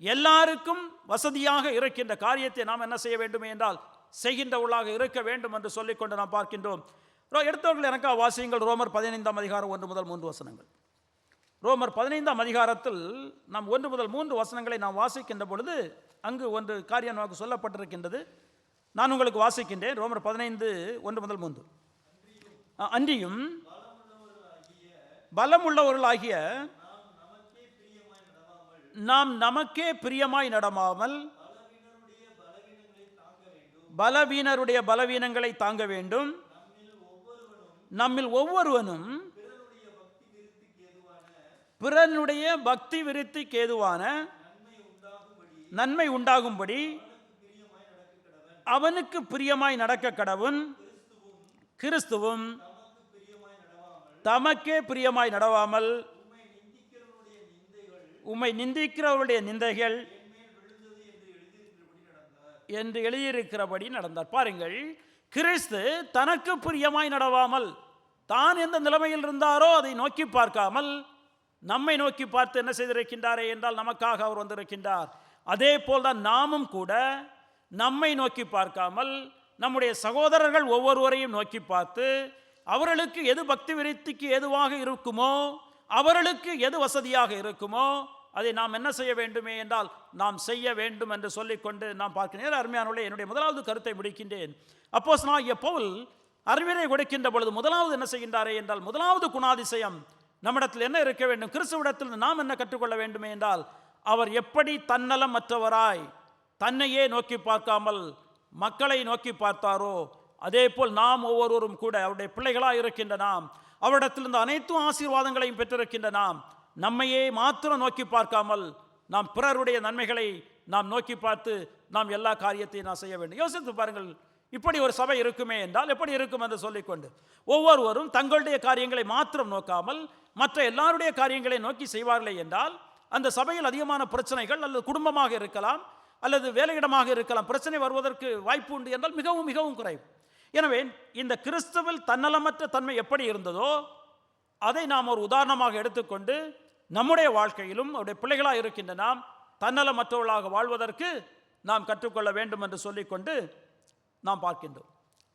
எல்லாருக்கும் வசதியாக இருக்கின்ற காரியத்தை நாம் என்ன செய்ய வேண்டும் என்றால் செய்கின்றவர்களாக இருக்க வேண்டும் என்று சொல்லிக்கொண்டு நாம் பார்க்கின்றோம். எடுத்தவர்கள் எனக்காக வாசியுங்கள். ரோமர் 15ஆம் அதிகாரம் 1 முதல் 3 வசனங்கள். ரோமர் 15ஆம் அதிகாரத்தில் நாம் 1 முதல் 3 வசனங்களை நாம் வாசிக்கின்ற பொழுது அங்கு ஒன்று காரியம் நமக்கு சொல்லப்பட்டிருக்கின்றது. நான் உங்களுக்கு வாசிக்கின்றேன். ரோமர் 15 1 முதல் 3. அன்றியும் பலமுள்ளவர்களாகிய நாம் நமக்கே பிரியமாய் நடமாமல் பலவீனருடைய பலவீனங்களை தாங்க வேண்டும். நம்மில் ஒவ்வொருவனும் பிறனுடைய பக்தி விருத்திக்கு ஏதுவான நன்மை உண்டாகும்படி அவனுக்கு பிரியமாய் நடக்க கடவன். கிறிஸ்துவும் தமக்கே பிரியமாய் நடவாமல் உம்மை நிந்திக்கிறவருடைய நிந்தைகள் என்று எழுதியிருக்கிறபடி நடந்தார். பாருங்கள், கிறிஸ்து தனக்கு பிரியமாய் நடவாமல், தான் எந்த நிலைமையில் இருந்தாரோ அதை நோக்கி பார்க்காமல் நம்மை நோக்கி பார்த்து என்ன செய்திருக்கின்றாரே என்றால் நமக்காக அவர் வந்திருக்கின்றார். அதே போல்தான் நாமும் கூட நம்மை நோக்கி பார்க்காமல் நம்முடைய சகோதரர்கள் ஒவ்வொருவரையும் நோக்கி பார்த்து அவர்களுக்கு எது பக்தி விருத்திக்கு எதுவாக இருக்குமோ, அவர்களுக்கு எது வசதியாக இருக்குமோ அதை நாம் என்ன செய்ய வேண்டுமே என்றால் நாம் செய்ய வேண்டும் என்று சொல்லிக்கொண்டு நாம் பார்க்கிறேன். அருமையானவர்களே, என்னுடைய முதலாவது கருத்தை முடிக்கின்றேன். அப்போஸ்தலனாகிய பவுல் அறிவுரை கொடுக்கின்ற பொழுது முதலாவது என்ன செய்கின்றாரே என்றால், முதலாவது குணாதிசயம் நம்மிடத்தில் என்ன இருக்க வேண்டும், கிறிஸ்துவிடத்தில் நாம் என்ன கற்றுக்கொள்ள வேண்டுமே என்றால், அவர் எப்படி தன்னலமற்றவராய் தன்னையே நோக்கி பார்க்காமல் மக்களை நோக்கி பார்த்தாரோ, அதே போல் நாம் ஒவ்வொருவரும் கூட அவருடைய பிள்ளைகளாக இருக்கின்ற நாம், அவரிடத்திலிருந்து அனைத்து ஆசீர்வாதங்களையும் பெற்றிருக்கின்ற நாம், நம்மையே மாத்திரம் நோக்கி பார்க்காமல் நாம் பிறருடைய நன்மைகளை நாம் நோக்கி பார்த்து நாம் எல்லா காரியத்தையும் நாம் செய்ய வேண்டும். யோசித்து பாருங்கள், இப்படி ஒரு சபை இருக்குமே என்றால் எப்படி இருக்கும் என்று சொல்லிக்கொண்டு ஒவ்வொருவரும் தங்களுடைய காரியங்களை மாத்திரம் நோக்காமல் மற்ற எல்லாருடைய காரியங்களை நோக்கி செய்வார்களே என்றால் அந்த சபையில் அதிகமான பிரச்சனைகள், அல்லது குடும்பமாக இருக்கலாம் அல்லது வேலையிடமாக இருக்கலாம், பிரச்சனை வருவதற்கு வாய்ப்பு உண்டு என்றால் மிகவும் மிகவும் குறைவு. எனவே இந்த கிறிஸ்துவில் தன்னலமற்ற தன்மை எப்படி இருந்ததோ அதை நாம் ஒரு உதாரணமாக எடுத்துக்கொண்டு நம்முடைய வாழ்க்கையிலும் அவருடைய பிள்ளைகளாக இருக்கின்ற நாம் தன்னலமற்றவர்களாக வாழ்வதற்கு நாம் கற்றுக்கொள்ள வேண்டும் என்று சொல்லிக்கொண்டு நாம் பார்க்கின்றோம்.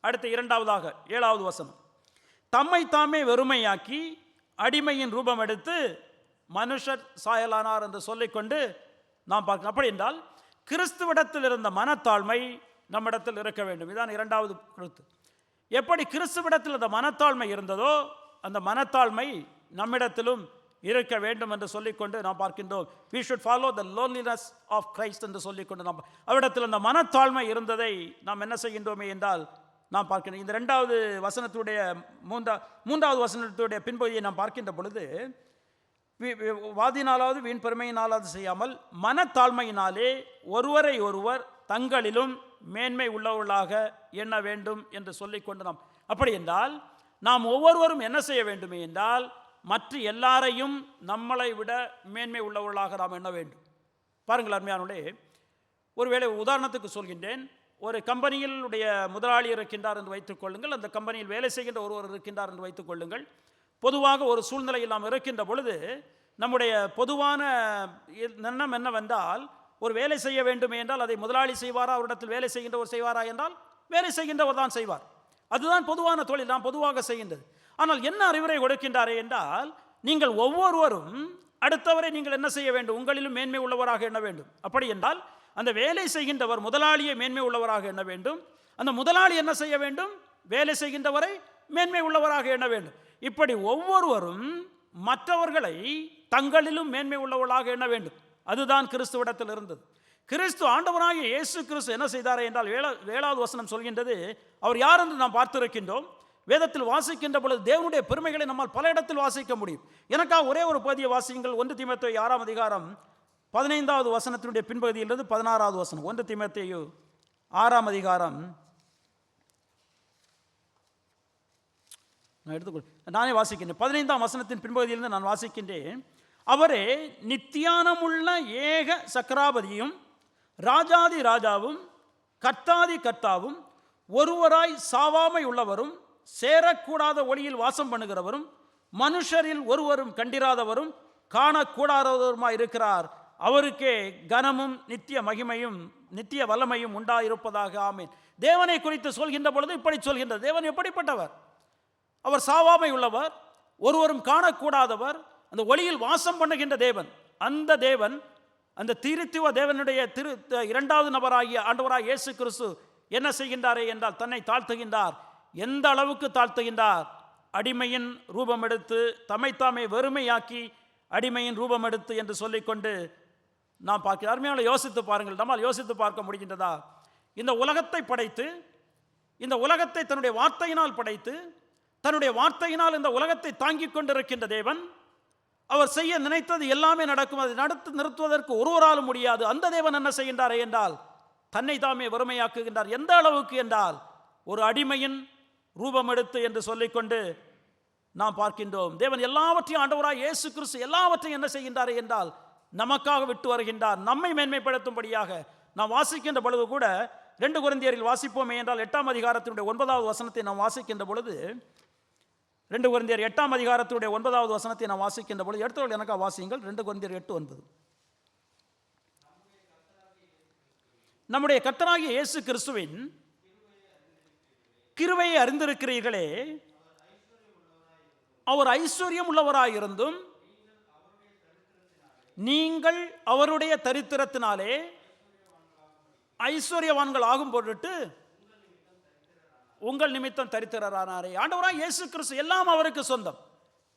அடுத்து இரண்டாவதாக 7வது வசனம், தம்மை தாமே வெறுமையாக்கி அடிமையின் ரூபம் எடுத்து மனுஷர் சாயலானார் என்று சொல்லிக்கொண்டு நாம் பார்க்கிறோம். அப்படி என்றால் கிறிஸ்துவிடத்தில் இருந்த மனத்தாழ்மை நம்மிடத்தில் இருக்க வேண்டும். இதுதான் இரண்டாவது கருத்து. எப்படி கிறிஸ்துவிடத்தில் இந்த மனத்தாழ்மை இருந்ததோ அந்த மனத்தாழ்மை நம்மிடத்திலும் இருக்க வேண்டும் என்று சொல்லிக்கொண்டு நாம் பார்க்கின்றோம். we should follow the loneliness of Christ என்று சொல்லிக்கொண்டு நாம் அவரிடத்தில் அந்த மனத்தாழ்மை இருந்ததை நாம் என்ன செய்கின்றோமே என்றால் நாம் பார்க்கின்றோம். இந்த இரண்டாவது வசனத்துடைய மூன்றாவது வசனத்துடைய பின்பகுதியை நாம் பார்க்கின்ற பொழுது, வாதினாலாவது வீண் பெருமையினாலாவது செய்யாமல் மனத்தாழ்மையினாலே ஒருவரை ஒருவர் தங்களிலும் மேன்மை உள்ளவர்களாக எண்ண வேண்டும் என்று சொல்லிக்கொண்டு நாம், அப்படி என்றால் நாம் ஒவ்வொருவரும் என்ன செய்ய வேண்டுமே என்றால் மற்ற எல்லாரையும் நம்மளை விட மேன்மை உள்ளவர்களாக நாம் எண்ண வேண்டும். பாருங்கள் அருமையானவர்களே, ஒருவேளை உதாரணத்துக்கு சொல்கின்றேன். ஒரு கம்பெனியிலுடைய முதலாளி இருக்கின்றார் என்று வைத்துக் கொள்ளுங்கள், அந்த கம்பெனியில் வேலை செய்கின்ற ஒருவர் இருக்கின்றார் என்று வைத்துக் கொள்ளுங்கள். பொதுவாக ஒரு சூழ்நிலையில் நாம் இருக்கின்ற பொழுது நம்முடைய பொதுவான எண்ணம் என்னவென்றால், ஒரு வேலை செய்ய வேண்டுமே என்றால் அதை முதலாளி செய்வாரா, அவரிடத்தில் வேலை செய்கின்றவர் செய்வாரா என்றால் வேலை செய்கின்றவர் தான் செய்வார். அதுதான் பொதுவான தொழில், நாம் பொதுவாக செய்கின்றது. ஆனால் என்ன அறிவுரை கொடுக்கின்றாரே என்றால், நீங்கள் ஒவ்வொருவரும் அடுத்தவரை நீங்கள் என்ன செய்ய வேண்டும், உங்களிலும் மேன்மை உள்ளவராக எண்ண வேண்டும். அப்படி என்றால் அந்த வேலை செய்கின்றவர் முதலாளியை மேன்மை உள்ளவராக எண்ண வேண்டும், அந்த முதலாளி என்ன செய்ய வேண்டும், வேலை செய்கின்றவரை மேன்மை உள்ளவராக எண்ண வேண்டும். இப்படி ஒவ்வொருவரும் மற்றவர்களை தங்களிலும் மேன்மை உள்ளவர்களாக எண்ண வேண்டும். அதுதான் கிறிஸ்துவிடத்தில் இருந்தது. கிறிஸ்து ஆண்டவராகிய இயேசு கிறிஸ்து என்ன செய்தாரே என்றால், 7வது வசனம் சொல்கின்றது, அவர் யார் என்று நாம் பார்த்திருக்கின்றோம். வேதத்தில் வாசிக்கின்ற பொழுது தேவனுடைய பெருமைகளை நம்மால் பல இடத்தில் வாசிக்க முடியும். எனக்காக ஒரே ஒரு பகுதியை வாசியுங்கள். 1 தீமோத்தேயு 6ஆம் அதிகாரம் 15வது வசனத்தினுடைய பின்பகுதியிலிருந்து 16வது வசனம். 1 தீமோத்தேயு 6ஆம் அதிகாரம், நான் எடுத்துக்கொள் நானே வாசிக்கின்றேன். 15ஆம் வசனத்தின் பின்பகுதியிலிருந்து நான் வாசிக்கின்றேன். அவரே நித்தியானமுள்ள ஏக சக்கராபதியும் ராஜாதி ராஜாவும் கர்த்தாதி கர்த்தாவும் ஒருவராய் சாவாமை உள்ளவரும் சேரக்கூடாத ஒளியில் வாசம் பண்ணுகிறவரும் மனுஷரில் ஒருவரும் கண்டிராதவரும் காணக்கூடாதவருமாய் இருக்கிறார். அவருக்கே கனமும் நித்திய மகிமையும் நித்திய வல்லமையும் உண்டாயிருப்பதாக. ஆமேன். தேவனை குறித்து சொல்கின்ற பொழுது இப்படி சொல்கின்றது. தேவன் எப்படிப்பட்டவர்? அவர் சாவாமை உள்ளவர், ஒருவரும் காணக்கூடாதவர், அந்த ஒளியில் வாசம் பண்ணுகின்ற தேவன். அந்த தேவன், அந்த திரித்துவ தேவனுடைய 2வது நபராகிய ஆண்டவராகிய இயேசு கிறிஸ்து என்ன செய்கின்றாரே என்றால் தன்னை தாழ்த்துகின்றார். எந்த அளவுக்கு தாழ்த்துகின்றார்? அடிமையின் ரூபம் எடுத்து தம்மைத்தாமே வெறுமையாக்கி அடிமையின் ரூபம் எடுத்து என்று சொல்லிக்கொண்டு நாம் பார்க்கிறோம். அருமையான யோசித்து பாருங்கள். நம்மால் யோசித்து பார்க்க முடிகின்றதா? இந்த உலகத்தை படைத்து, இந்த உலகத்தை தன்னுடைய வார்த்தையினால் படைத்து, தன்னுடைய வார்த்தையினால் இந்த உலகத்தை தாங்கிக் கொண்டிருக்கின்ற தேவன், அவர் செய்ய நினைத்தது எல்லாமே நடக்கும். அதை நடத்தி நிறுத்துவதற்கு ஒருவராலும் முடியாது. அந்த தேவன் என்ன செய்கின்றார் என்றால் தன்னை தாமே வறுமையாக்குகின்றார். எந்த அளவுக்கு என்றால் ஒரு அடிமையின் ரூபம் எடுத்து என்று சொல்லிக்கொண்டு நாம் பார்க்கின்றோம். தேவன் எல்லாவற்றையும், ஆண்டவராய் இயேசு கிறிஸ்து எல்லாவற்றையும் என்ன செய்கின்றார் என்றால் நமக்காக விட்டு வருகின்றார், நம்மை மேன்மைப்படுத்தும்படியாக. நாம் வாசிக்கின்ற பொழுது கூட 2 கொரிந்தியரில் வாசிப்போமே என்றால் 8ஆம் அதிகாரத்தினுடைய 9வது வசனத்தை நாம் வாசிக்கின்ற பொழுது, 2 கொரிந்தியர் 8ஆம் அதிகாரத்துடைய 9வது வசனத்தை நான் வாசிக்கின்ற பொழுது, எடுத்தவர்கள் எனக்கா வாசியுங்கள். 2 கொரிந்தியர் 8:9. நம்முடைய கர்த்தராகிய இயேசு கிறிஸ்துவின் கிருபையை அறிந்திருக்கிறீர்களே, அவர் ஐஸ்வர்யம் உள்ளவராயிருந்தும் நீங்கள் அவருடைய தரித்திரத்தினாலே ஐஸ்வர்யவான்கள் ஆகும் பொருட்டு உங்கள் நிமித்தம் தரித்திரரானாரே. ஆண்டவராய் இயேசு கிறிஸ்து எல்லாம் அவருக்கு சொந்தம்,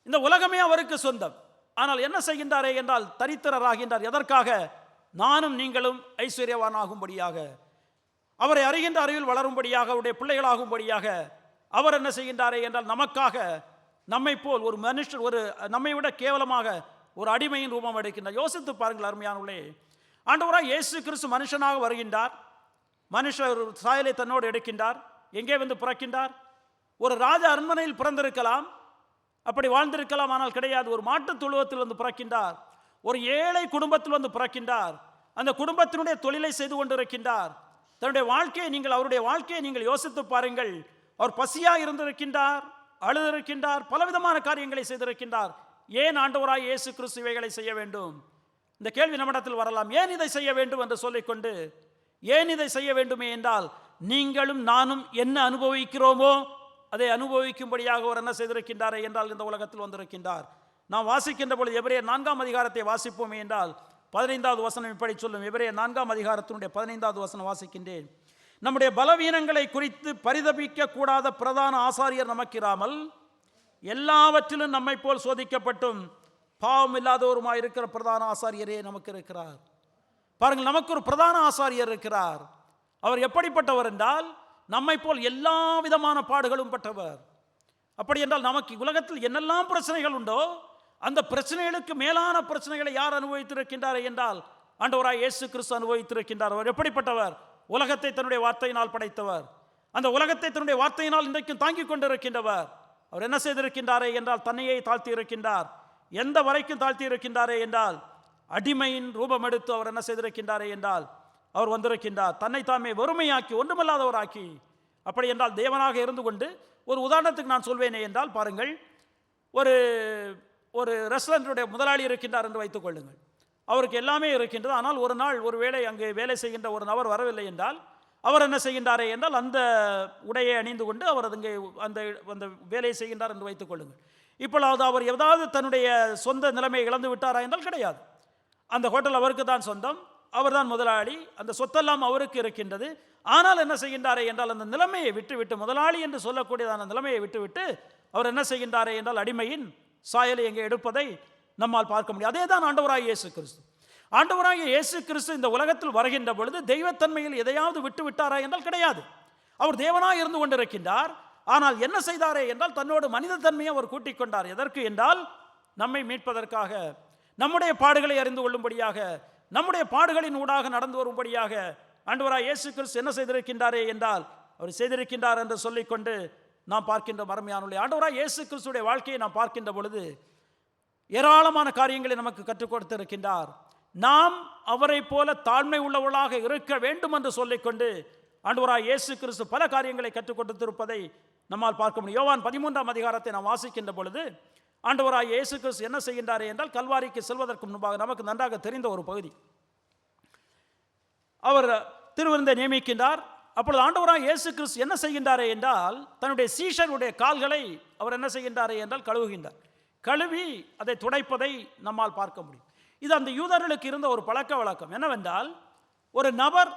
இந்த உலகமே அவருக்கு சொந்தம். ஆனால் என்ன செய்கின்றாரே என்றால் தரித்திரராகின்றார். எதற்காக? நானும் நீங்களும் ஐஸ்வர்யவான் ஆகும்படியாக, அவரை அறிகின்ற அறிவில் வளரும்படியாக, அவருடைய பிள்ளைகளாகும்படியாக அவர் என்ன செய்கின்றாரே என்றால் நமக்காக நம்மை போல் ஒரு மனுஷர், ஒரு நம்மை விட கேவலமாக ஒரு அடிமையின் ரூபம் எடுக்கின்றார். யோசித்து பாருங்கள் அருமையானவர்களே. ஆண்டவராய் இயேசு கிறிஸ்து மனுஷனாக வருகின்றார், மனுஷர் சாயலை தன்னோடு எடுக்கின்றார். எங்கே வந்து பிறக்கின்றார்? ஒரு ராஜ அரண்மனையில் பிறந்திருக்கலாம், அப்படி வாழ்ந்திருக்கலாம், ஆனால் கிடையாது. ஒரு மாட்டுத் தொழுவத்தில் வந்து பிறக்கின்றார், ஒரு ஏழை குடும்பத்தில் வந்து பிறக்கின்றார், அந்த குடும்பத்தினுடைய தொழிலை செய்து கொண்டிருக்கின்றார். தன்னுடைய வாழ்க்கையை நீங்கள், அவருடைய வாழ்க்கையை நீங்கள் யோசித்து பாருங்கள். அவர் பசியாக இருந்திருக்கின்றார், அழுதிருக்கின்றார், பலவிதமான காரியங்களை செய்திருக்கின்றார். ஏன் ஆண்டவராய் இயேசு கிறிஸ்து இவைகளை செய்ய வேண்டும்? இந்த கேள்வி நம்மிடத்தில் வரலாம். ஏன் இதை செய்ய வேண்டும் என்று சொல்லிக்கொண்டு, ஏன் இதை செய்ய வேண்டுமே என்றால், நீங்களும் நானும் என்ன அனுபவிக்கிறோமோ அதை அனுபவிக்கும்படியாக அவர் என்ன செய்திருக்கின்றாரே என்றால் இந்த உலகத்தில் வந்திருக்கின்றார். நாம் வாசிக்கின்ற பொழுது எபிரேயர் 4ஆம் அதிகாரத்தை வாசிப்போமே என்றால் 15வது வசனம் இப்படி சொல்லும். எபிரேயர் 4ஆம் அதிகாரத்தினுடைய 15வது வசனம் வாசிக்கின்றேன். நம்முடைய பலவீனங்களை குறித்து பரிதபிக்க கூடாத பிரதான ஆசாரியர் நமக்கிராமல் எல்லாவற்றிலும் நம்மை போல் சோதிக்கப்பட்டும் பாவம் இல்லாதவருமாய் இருக்கிற பிரதான ஆசாரியரே நமக்கு இருக்கிறார். பாருங்கள், நமக்கு ஒரு பிரதான ஆசாரியர் இருக்கிறார். அவர் எப்படிப்பட்டவர் என்றால் நம்மை போல் எல்லா விதமான பாடுகளும் பட்டவர். அப்படி என்றால் நமக்கு உலகத்தில் என்னெல்லாம் பிரச்சனைகள் உண்டோ அந்த பிரச்சனைகளுக்கு மேலான பிரச்சனைகளை யார் அனுபவித்திருக்கின்றார் என்றால் ஆண்டவராய் இயேசு கிறிஸ்து அனுபவித்திருக்கின்றார். அவர் எப்படிப்பட்டவர்? உலகத்தை தன்னுடைய வார்த்தையினால் படைத்தவர், அந்த உலகத்தை தன்னுடைய வார்த்தையினால் இன்றைக்கும் தாங்கிக் கொண்டிருக்கின்றவர். அவர் என்ன செய்திருக்கின்றாரே என்றால் தன்னையே தாழ்த்தி இருக்கின்றார். எந்த வரைக்கும் தாழ்த்தி இருக்கின்றாரே என்றால் அடிமையின் ரூபம் எடுத்து அவர் என்ன செய்திருக்கின்றாரே என்றால் அவர் வந்திருக்கின்றார். தன்னை தாமே வெறுமையாக்கி ஒன்றுமில்லாதவராக்கி. அப்படி என்றால் தேவனாக இருந்து கொண்டு, ஒரு உதாரணத்துக்கு நான் சொல்வேனே என்றால் பாருங்கள், ஒரு ரெஸ்டாரண்ட்டுடைய முதலாளி இருக்கின்றார் என்று வைத்துக் கொள்ளுங்கள். அவருக்கு எல்லாமே இருக்கின்றது. ஆனால் ஒரு நாள் ஒரு வேளை அங்கே வேலை செய்கின்ற ஒரு நபர் வரவில்லை என்றால் அவர் என்ன செய்கின்றாரே என்றால் அந்த உடையை அணிந்து கொண்டு அவர் அங்கே அந்த வேலையை செய்கின்றார் என்று வைத்துக் கொள்ளுங்கள். இப்பொழுது அவர் ஏதாவது தன்னுடைய சொந்த நிலைமையை இழந்து விட்டாரா என்றால் கிடையாது. அந்த ஹோட்டல் அவருக்கு தான் சொந்தம், அவர் தான் முதலாளி, அந்த சொத்தெல்லாம் அவருக்கு இருக்கின்றது. ஆனால் என்ன செய்கின்றாரே என்றால் அந்த நிலைமையை விட்டுவிட்டு, முதலாளி என்று சொல்லக்கூடியதான நிலைமையை விட்டுவிட்டு அவர் என்ன செய்கின்றாரே என்றால் அடிமையின் சாயலை எங்கே எடுப்பதை நம்மால் பார்க்க முடியும். அதே தான் ஆண்டவராகிய இயேசு கிறிஸ்து. ஆண்டவராகிய இயேசு கிறிஸ்து இந்த உலகத்தில் வருகின்ற பொழுது தெய்வத்தன்மையில் எதையாவது விட்டு விட்டாரா என்றால் கிடையாது. அவர் தேவனாக இருந்து கொண்டிருக்கின்றார். ஆனால் என்ன செய்தாரே என்றால் தன்னோடு மனித தன்மையை அவர் கூட்டிக் கொண்டார். எதற்கு என்றால் நம்மை மீட்பதற்காக, நம்முடைய பாடுகளை அறிந்து கொள்ளும்படியாக, நம்முடைய பாடுகளின் ஊடாக நடந்து வரும்படியாக ஆண்டவராகிய இயேசு கிறிஸ்து என்ன செய்திருக்கின்றாரே என்றால் அவர் செய்திருக்கின்றார் என்று சொல்லிக்கொண்டு நாம் பார்க்கின்ற அருமையானவர்களே, ஆண்டவராகிய இயேசு கிறிஸ்துடைய வாழ்க்கையை நாம் பார்க்கின்ற பொழுது ஏராளமான காரியங்களை நமக்கு கற்றுக் கொடுத்திருக்கின்றார். நாம் அவரை போல தாழ்மை உள்ளவர்களாக இருக்க வேண்டும் என்று சொல்லிக்கொண்டு ஆண்டவராகிய இயேசு கிறிஸ்து பல காரியங்களை கற்றுக் கொடுத்திருப்பதை நம்மால் பார்க்க முடியும். யோவான் 13ஆம் அதிகாரத்தை நாம் வாசிக்கின்ற பொழுது ஆண்டவராகிய இயேசு கிறிஸ்து என்ன செய்கின்றாரே என்றால் கல்வாரிக்கு செல்வதற்கு முன்பாக நமக்கு நன்றாக தெரிந்த ஒரு பகுதி, அவர் திருவிருந்தை நியமிக்கின்றார். அப்பொழுது ஆண்டவராகிய இயேசு கிறிஸ்து என்ன செய்கின்றாரே என்றால் தன்னுடைய சீஷருடைய கால்களை அவர் என்ன செய்கின்றாரே என்றால் கழுவுகின்றார். கழுவி அதை துடைப்பதை நம்மால் பார்க்க முடியும். இது அந்த யூதர்களுக்கு இருந்த ஒரு பழக்க வழக்கம். என்னவென்றால் ஒரு நபர்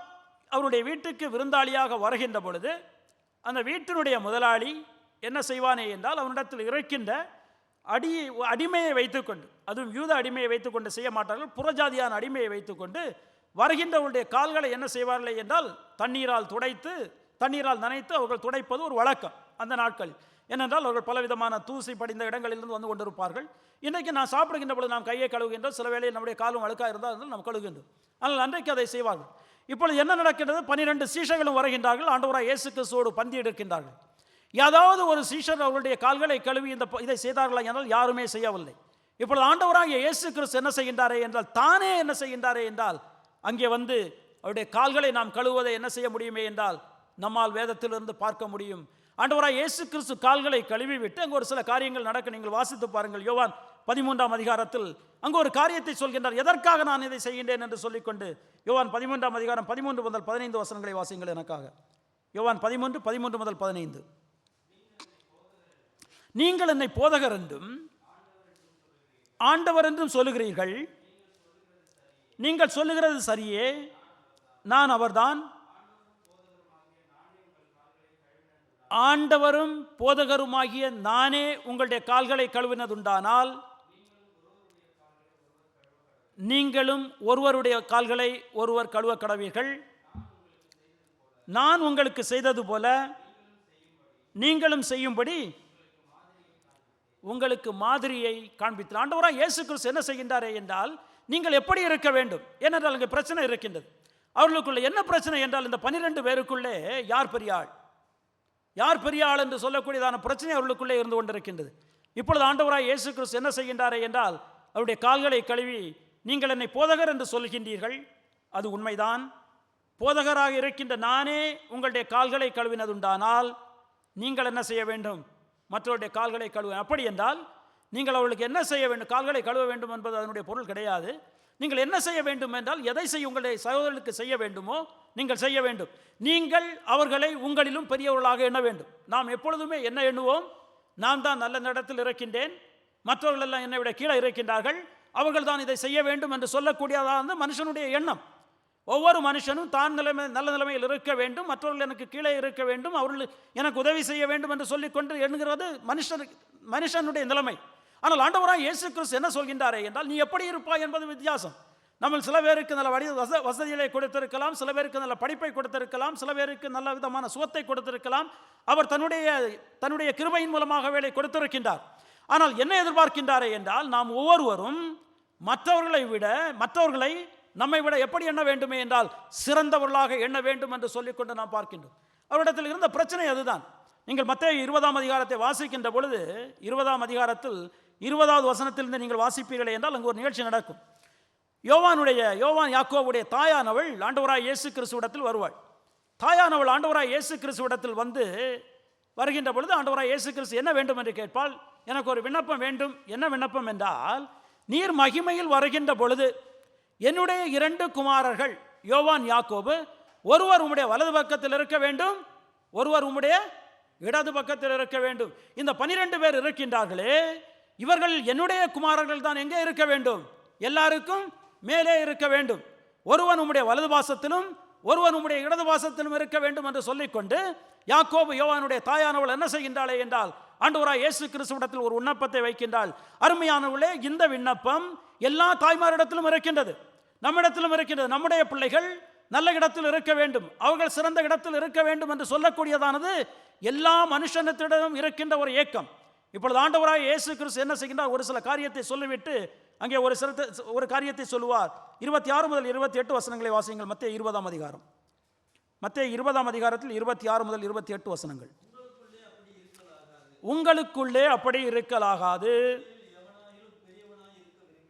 அவருடைய வீட்டுக்கு விருந்தாளியாக வருகின்ற பொழுது அந்த வீட்டினுடைய முதலாளி என்ன செய்வானே என்றால் அவனிடத்தில் இருக்கின்ற அடிமையை வைத்துக்கொண்டு, அதுவும் யூத அடிமையை வைத்துக்கொண்டு செய்ய மாட்டார்கள், புறஜாதியான அடிமையை வைத்துக்கொண்டு வருகின்றவருடைய கால்களை என்ன செய்வார்கள் என்றால் தண்ணீரால் துடைத்து, தண்ணீரால் நனைத்து அவர்கள் துடைப்பது ஒரு வழக்கம் அந்த நாட்களில். ஏனென்றால் அவர்கள் பலவிதமான தூசி படிந்த இடங்களிலிருந்து வந்து கொண்டிருப்பார்கள். இன்றைக்கு நான் சாப்பிடுகின்ற பொழுது நாம் கையை கழுவுகின்றோம், சில வேளையில் நம்முடைய காலும் அழுக்காக இருந்தால் நாம் கழுவுகின்றோம். ஆனால் அன்றைக்கு அதை செய்வார்கள். இப்பொழுது என்ன நடக்கின்றது? 12 சீஷர்களும் வருகின்றார்கள், ஆண்டவராகிய இயேசு கிறிஸ்துவோடு பந்தி எடுக்கின்றார்கள். ஏதாவது ஒரு சீஷர் அவருடைய கால்களை கழுவி இதை செய்தார்களா என்றால் யாருமே செய்யவில்லை. இப்பொழுது ஆண்டவராகிய இயேசு கிறிஸ்து என்ன செய்கின்றாரே என்றால் தானே என்ன செய்கின்றாரே என்றால் அங்கே வந்து அவருடைய கால்களை நாம் கழுவுவதை என்ன செய்ய முடியுமே என்றால் நம்மால் வேதத்திலிருந்து பார்க்க முடியும். ஆண்டவராய் இயேசு கிறிஸ்து கால்களை கழுவி விட்டு அங்கே ஒரு சில காரியங்கள் நடக்க நீங்கள் வாசித்து பாருங்கள். யோவான் 13ஆம் அதிகாரத்தில் அங்கு ஒரு காரியத்தை சொல்கின்றார். எதற்காக நான் இதை செய்கின்றேன் என்று சொல்லிக்கொண்டு யோவான் 13ஆம் அதிகாரம் 13 முதல் 15 வசனங்களை வாசிங்கள் எனக்காக. யோவான் 13 முதல் 15. நீங்கள் என்னை போதகர் என்றும் ஆண்டவர் என்றும் சொல்லுகிறீர்கள். நீங்கள் சொல்லுகிறது சரியே, நான் அவர்தான். ஆண்டவரும் போதகருமாகிய நானே உங்களுடைய கால்களை கழுவினதுண்டானால் நீங்களும் ஒருவருடைய கால்களை ஒருவர் கழுவ கடவீர்கள். நான் உங்களுக்கு செய்தது போல நீங்களும் செய்யும்படி உங்களுக்கு மாதிரியை காண்பித்தார். ஆண்டவராய் இயேசு கிறிஸ்து என்ன செய்கின்றாரே என்றால், நீங்கள் எப்படி இருக்க வேண்டும் ஏனென்றால் அங்கே பிரச்சனை இருக்கின்றது. அவர்களுக்குள்ள என்ன பிரச்சனை என்றால், இந்த 12 பேருக்குள்ளே யார் பெரிய ஆள், யார் பெரிய ஆள் என்று சொல்லக்கூடியதான பிரச்சனை அவர்களுக்குள்ளே இருந்து கொண்டிருக்கின்றது. இப்பொழுது ஆண்டவராய் இயேசு கிறிஸ்து என்ன செய்கின்றாரே என்றால், அவருடைய கால்களை கழுவி நீங்கள் என்னை போதகர் என்று சொல்கின்றீர்கள், அது உண்மைதான். போதகராக இருக்கின்ற நானே உங்களுடைய கால்களை கழுவினதுண்டானால் நீங்கள் என்ன செய்ய வேண்டும், மற்றவருடைய கால்களை கழுவ. அப்படி என்றால் நீங்கள் அவர்களுக்கு என்ன செய்ய வேண்டும், கால்களை கழுவ வேண்டும் என்பது அதனுடைய பொருள் கிடையாது. நீங்கள் என்ன செய்ய வேண்டும் என்றால், எதை செய்ய உங்களுடைய சகோதரர்களுக்கு செய்ய வேண்டுமோ நீங்கள் செய்ய வேண்டும். நீங்கள் அவர்களை உங்களிலும் பெரியவர்களாக எண்ண வேண்டும். நாம் எப்பொழுதுமே என்ன எண்ணுவோம், நான் தான் நல்ல இடத்தில் இருக்கின்றேன், மற்றவர்கள் எல்லாம் என்னை விட கீழே இருக்கின்றார்கள், அவர்கள் தான் இதை செய்ய வேண்டும் என்று சொல்லக்கூடியதாக மனுஷனுடைய எண்ணம். ஒவ்வொரு மனுஷனும் தான் நல்ல நிலைமையில் இருக்க வேண்டும், மற்றவர்கள் எனக்கு கீழே இருக்க வேண்டும், அவர்கள் எனக்கு உதவி செய்ய வேண்டும் என்று சொல்லிக்கொண்டு எண்ணுகிறது மனுஷனுடைய நிலைமை. ஆனால் ஆண்டவராய் இயேசு கிறிஸ்து என்ன சொல்கின்றாரே என்றால், நீ எப்படி இருப்பாய் என்பது வித்தியாசம். நம்ம சில பேருக்கு நல்ல வசதிகளை கொடுத்திருக்கலாம், சில பேருக்கு நல்ல படிப்பை கொடுத்திருக்கலாம், சில பேருக்கு நல்ல விதமான சுகத்தை கொடுத்திருக்கலாம். அவர் தன்னுடைய கிருபையின் மூலமாக வேலை கொடுத்திருக்கின்றார். ஆனால் என்ன எதிர்பார்க்கின்றாரே என்றால், நாம் ஒவ்வொருவரும் மற்றவர்களை நம்மை விட எப்படி எண்ண வேண்டுமே என்றால் சிறந்தவர்களாக எண்ண வேண்டும் என்று சொல்லிக்கொண்டு நாம் பார்க்கின்றோம். அவரிடத்தில் இருந்த பிரச்சனை அதுதான். நீங்கள் மத்தேயு 20ஆம் அதிகாரத்தை வாசிக்கின்ற பொழுது 20ஆம் அதிகாரத்தில் 20வது வசனத்திலிருந்து நீங்கள் வாசிப்பீர்களே என்றால் அங்கு ஒரு நிகழ்ச்சி நடக்கும். யோவான் யாக்கோபுடைய தாயானவள் ஆண்டவராய் இயேசு கிறிஸ்துவிடத்தில் வருவாள். தாயானவள் ஆண்டவராய் இயேசு கிறிஸ்துவிடத்தில் வருகின்ற பொழுது ஆண்டவராய் இயேசு கிறிஸ்து என்ன வேண்டும் என்று கேட்பாள். எனக்கு ஒரு விண்ணப்பம் வேண்டும். என்ன விண்ணப்பம் என்றால், நீர் மகிமையில் வருகின்ற பொழுது என்னுடைய 2 குமாரர்கள் யோவான் யாக்கோபு, ஒருவர் உம்முடைய வலது பக்கத்தில் இருக்க வேண்டும், ஒருவர் உம்முடைய இடது பக்கத்தில் இருக்க வேண்டும். இந்த 12 பேர் இருக்கின்றார்களே, இவர்கள் என்னுடைய குமாரர்கள் தான். எங்கே இருக்க வேண்டும், எல்லாருக்கும் மேலே இருக்க வேண்டும். ஒருவன் உம்முடைய வலது பாசத்திலும் ஒருவன் உம்முடைய இடது பாசத்திலும் இருக்க வேண்டும் என்று சொல்லிக்கொண்டு யாக்கோபு யோவானுடைய தாயானவள் என்ன செய்கின்றாளே என்றால், ஆண்டவராய் இயேசு கிறிஸ்துவிடத்தில் ஒரு விண்ணப்பத்தை வைக்கின்றாள். அருமையானவர்களே, இந்த விண்ணப்பம் எல்லா தாய்மாரிடத்திலும் இருக்கின்றது, நம்மிடத்திலும் இருக்கின்றது. நம்முடைய பிள்ளைகள் நல்ல இடத்தில் இருக்க வேண்டும், அவர்கள் சிறந்த இடத்தில் இருக்க வேண்டும் என்று சொல்லக்கூடியதானது எல்லா மனுஷனத்திடம் இருக்கின்ற ஒரு ஏக்கம். இப்பொழுது ஆண்டவராய் இயேசு கிறிஸ்து என்ன செய்கின்றார், ஒரு சில காரியத்தை சொல்லிவிட்டு அங்கே ஒரு காரியத்தை சொல்லுவார். 26 முதல் 28 வசனங்களை வாசியுங்கள். மத்தேயு 20ஆம் அதிகாரம், மத்தேயு 20ஆம் அதிகாரத்தில் 26 முதல் 28 வசனங்கள். உங்களுக்குள்ளே அப்படி இருக்கலாகாது.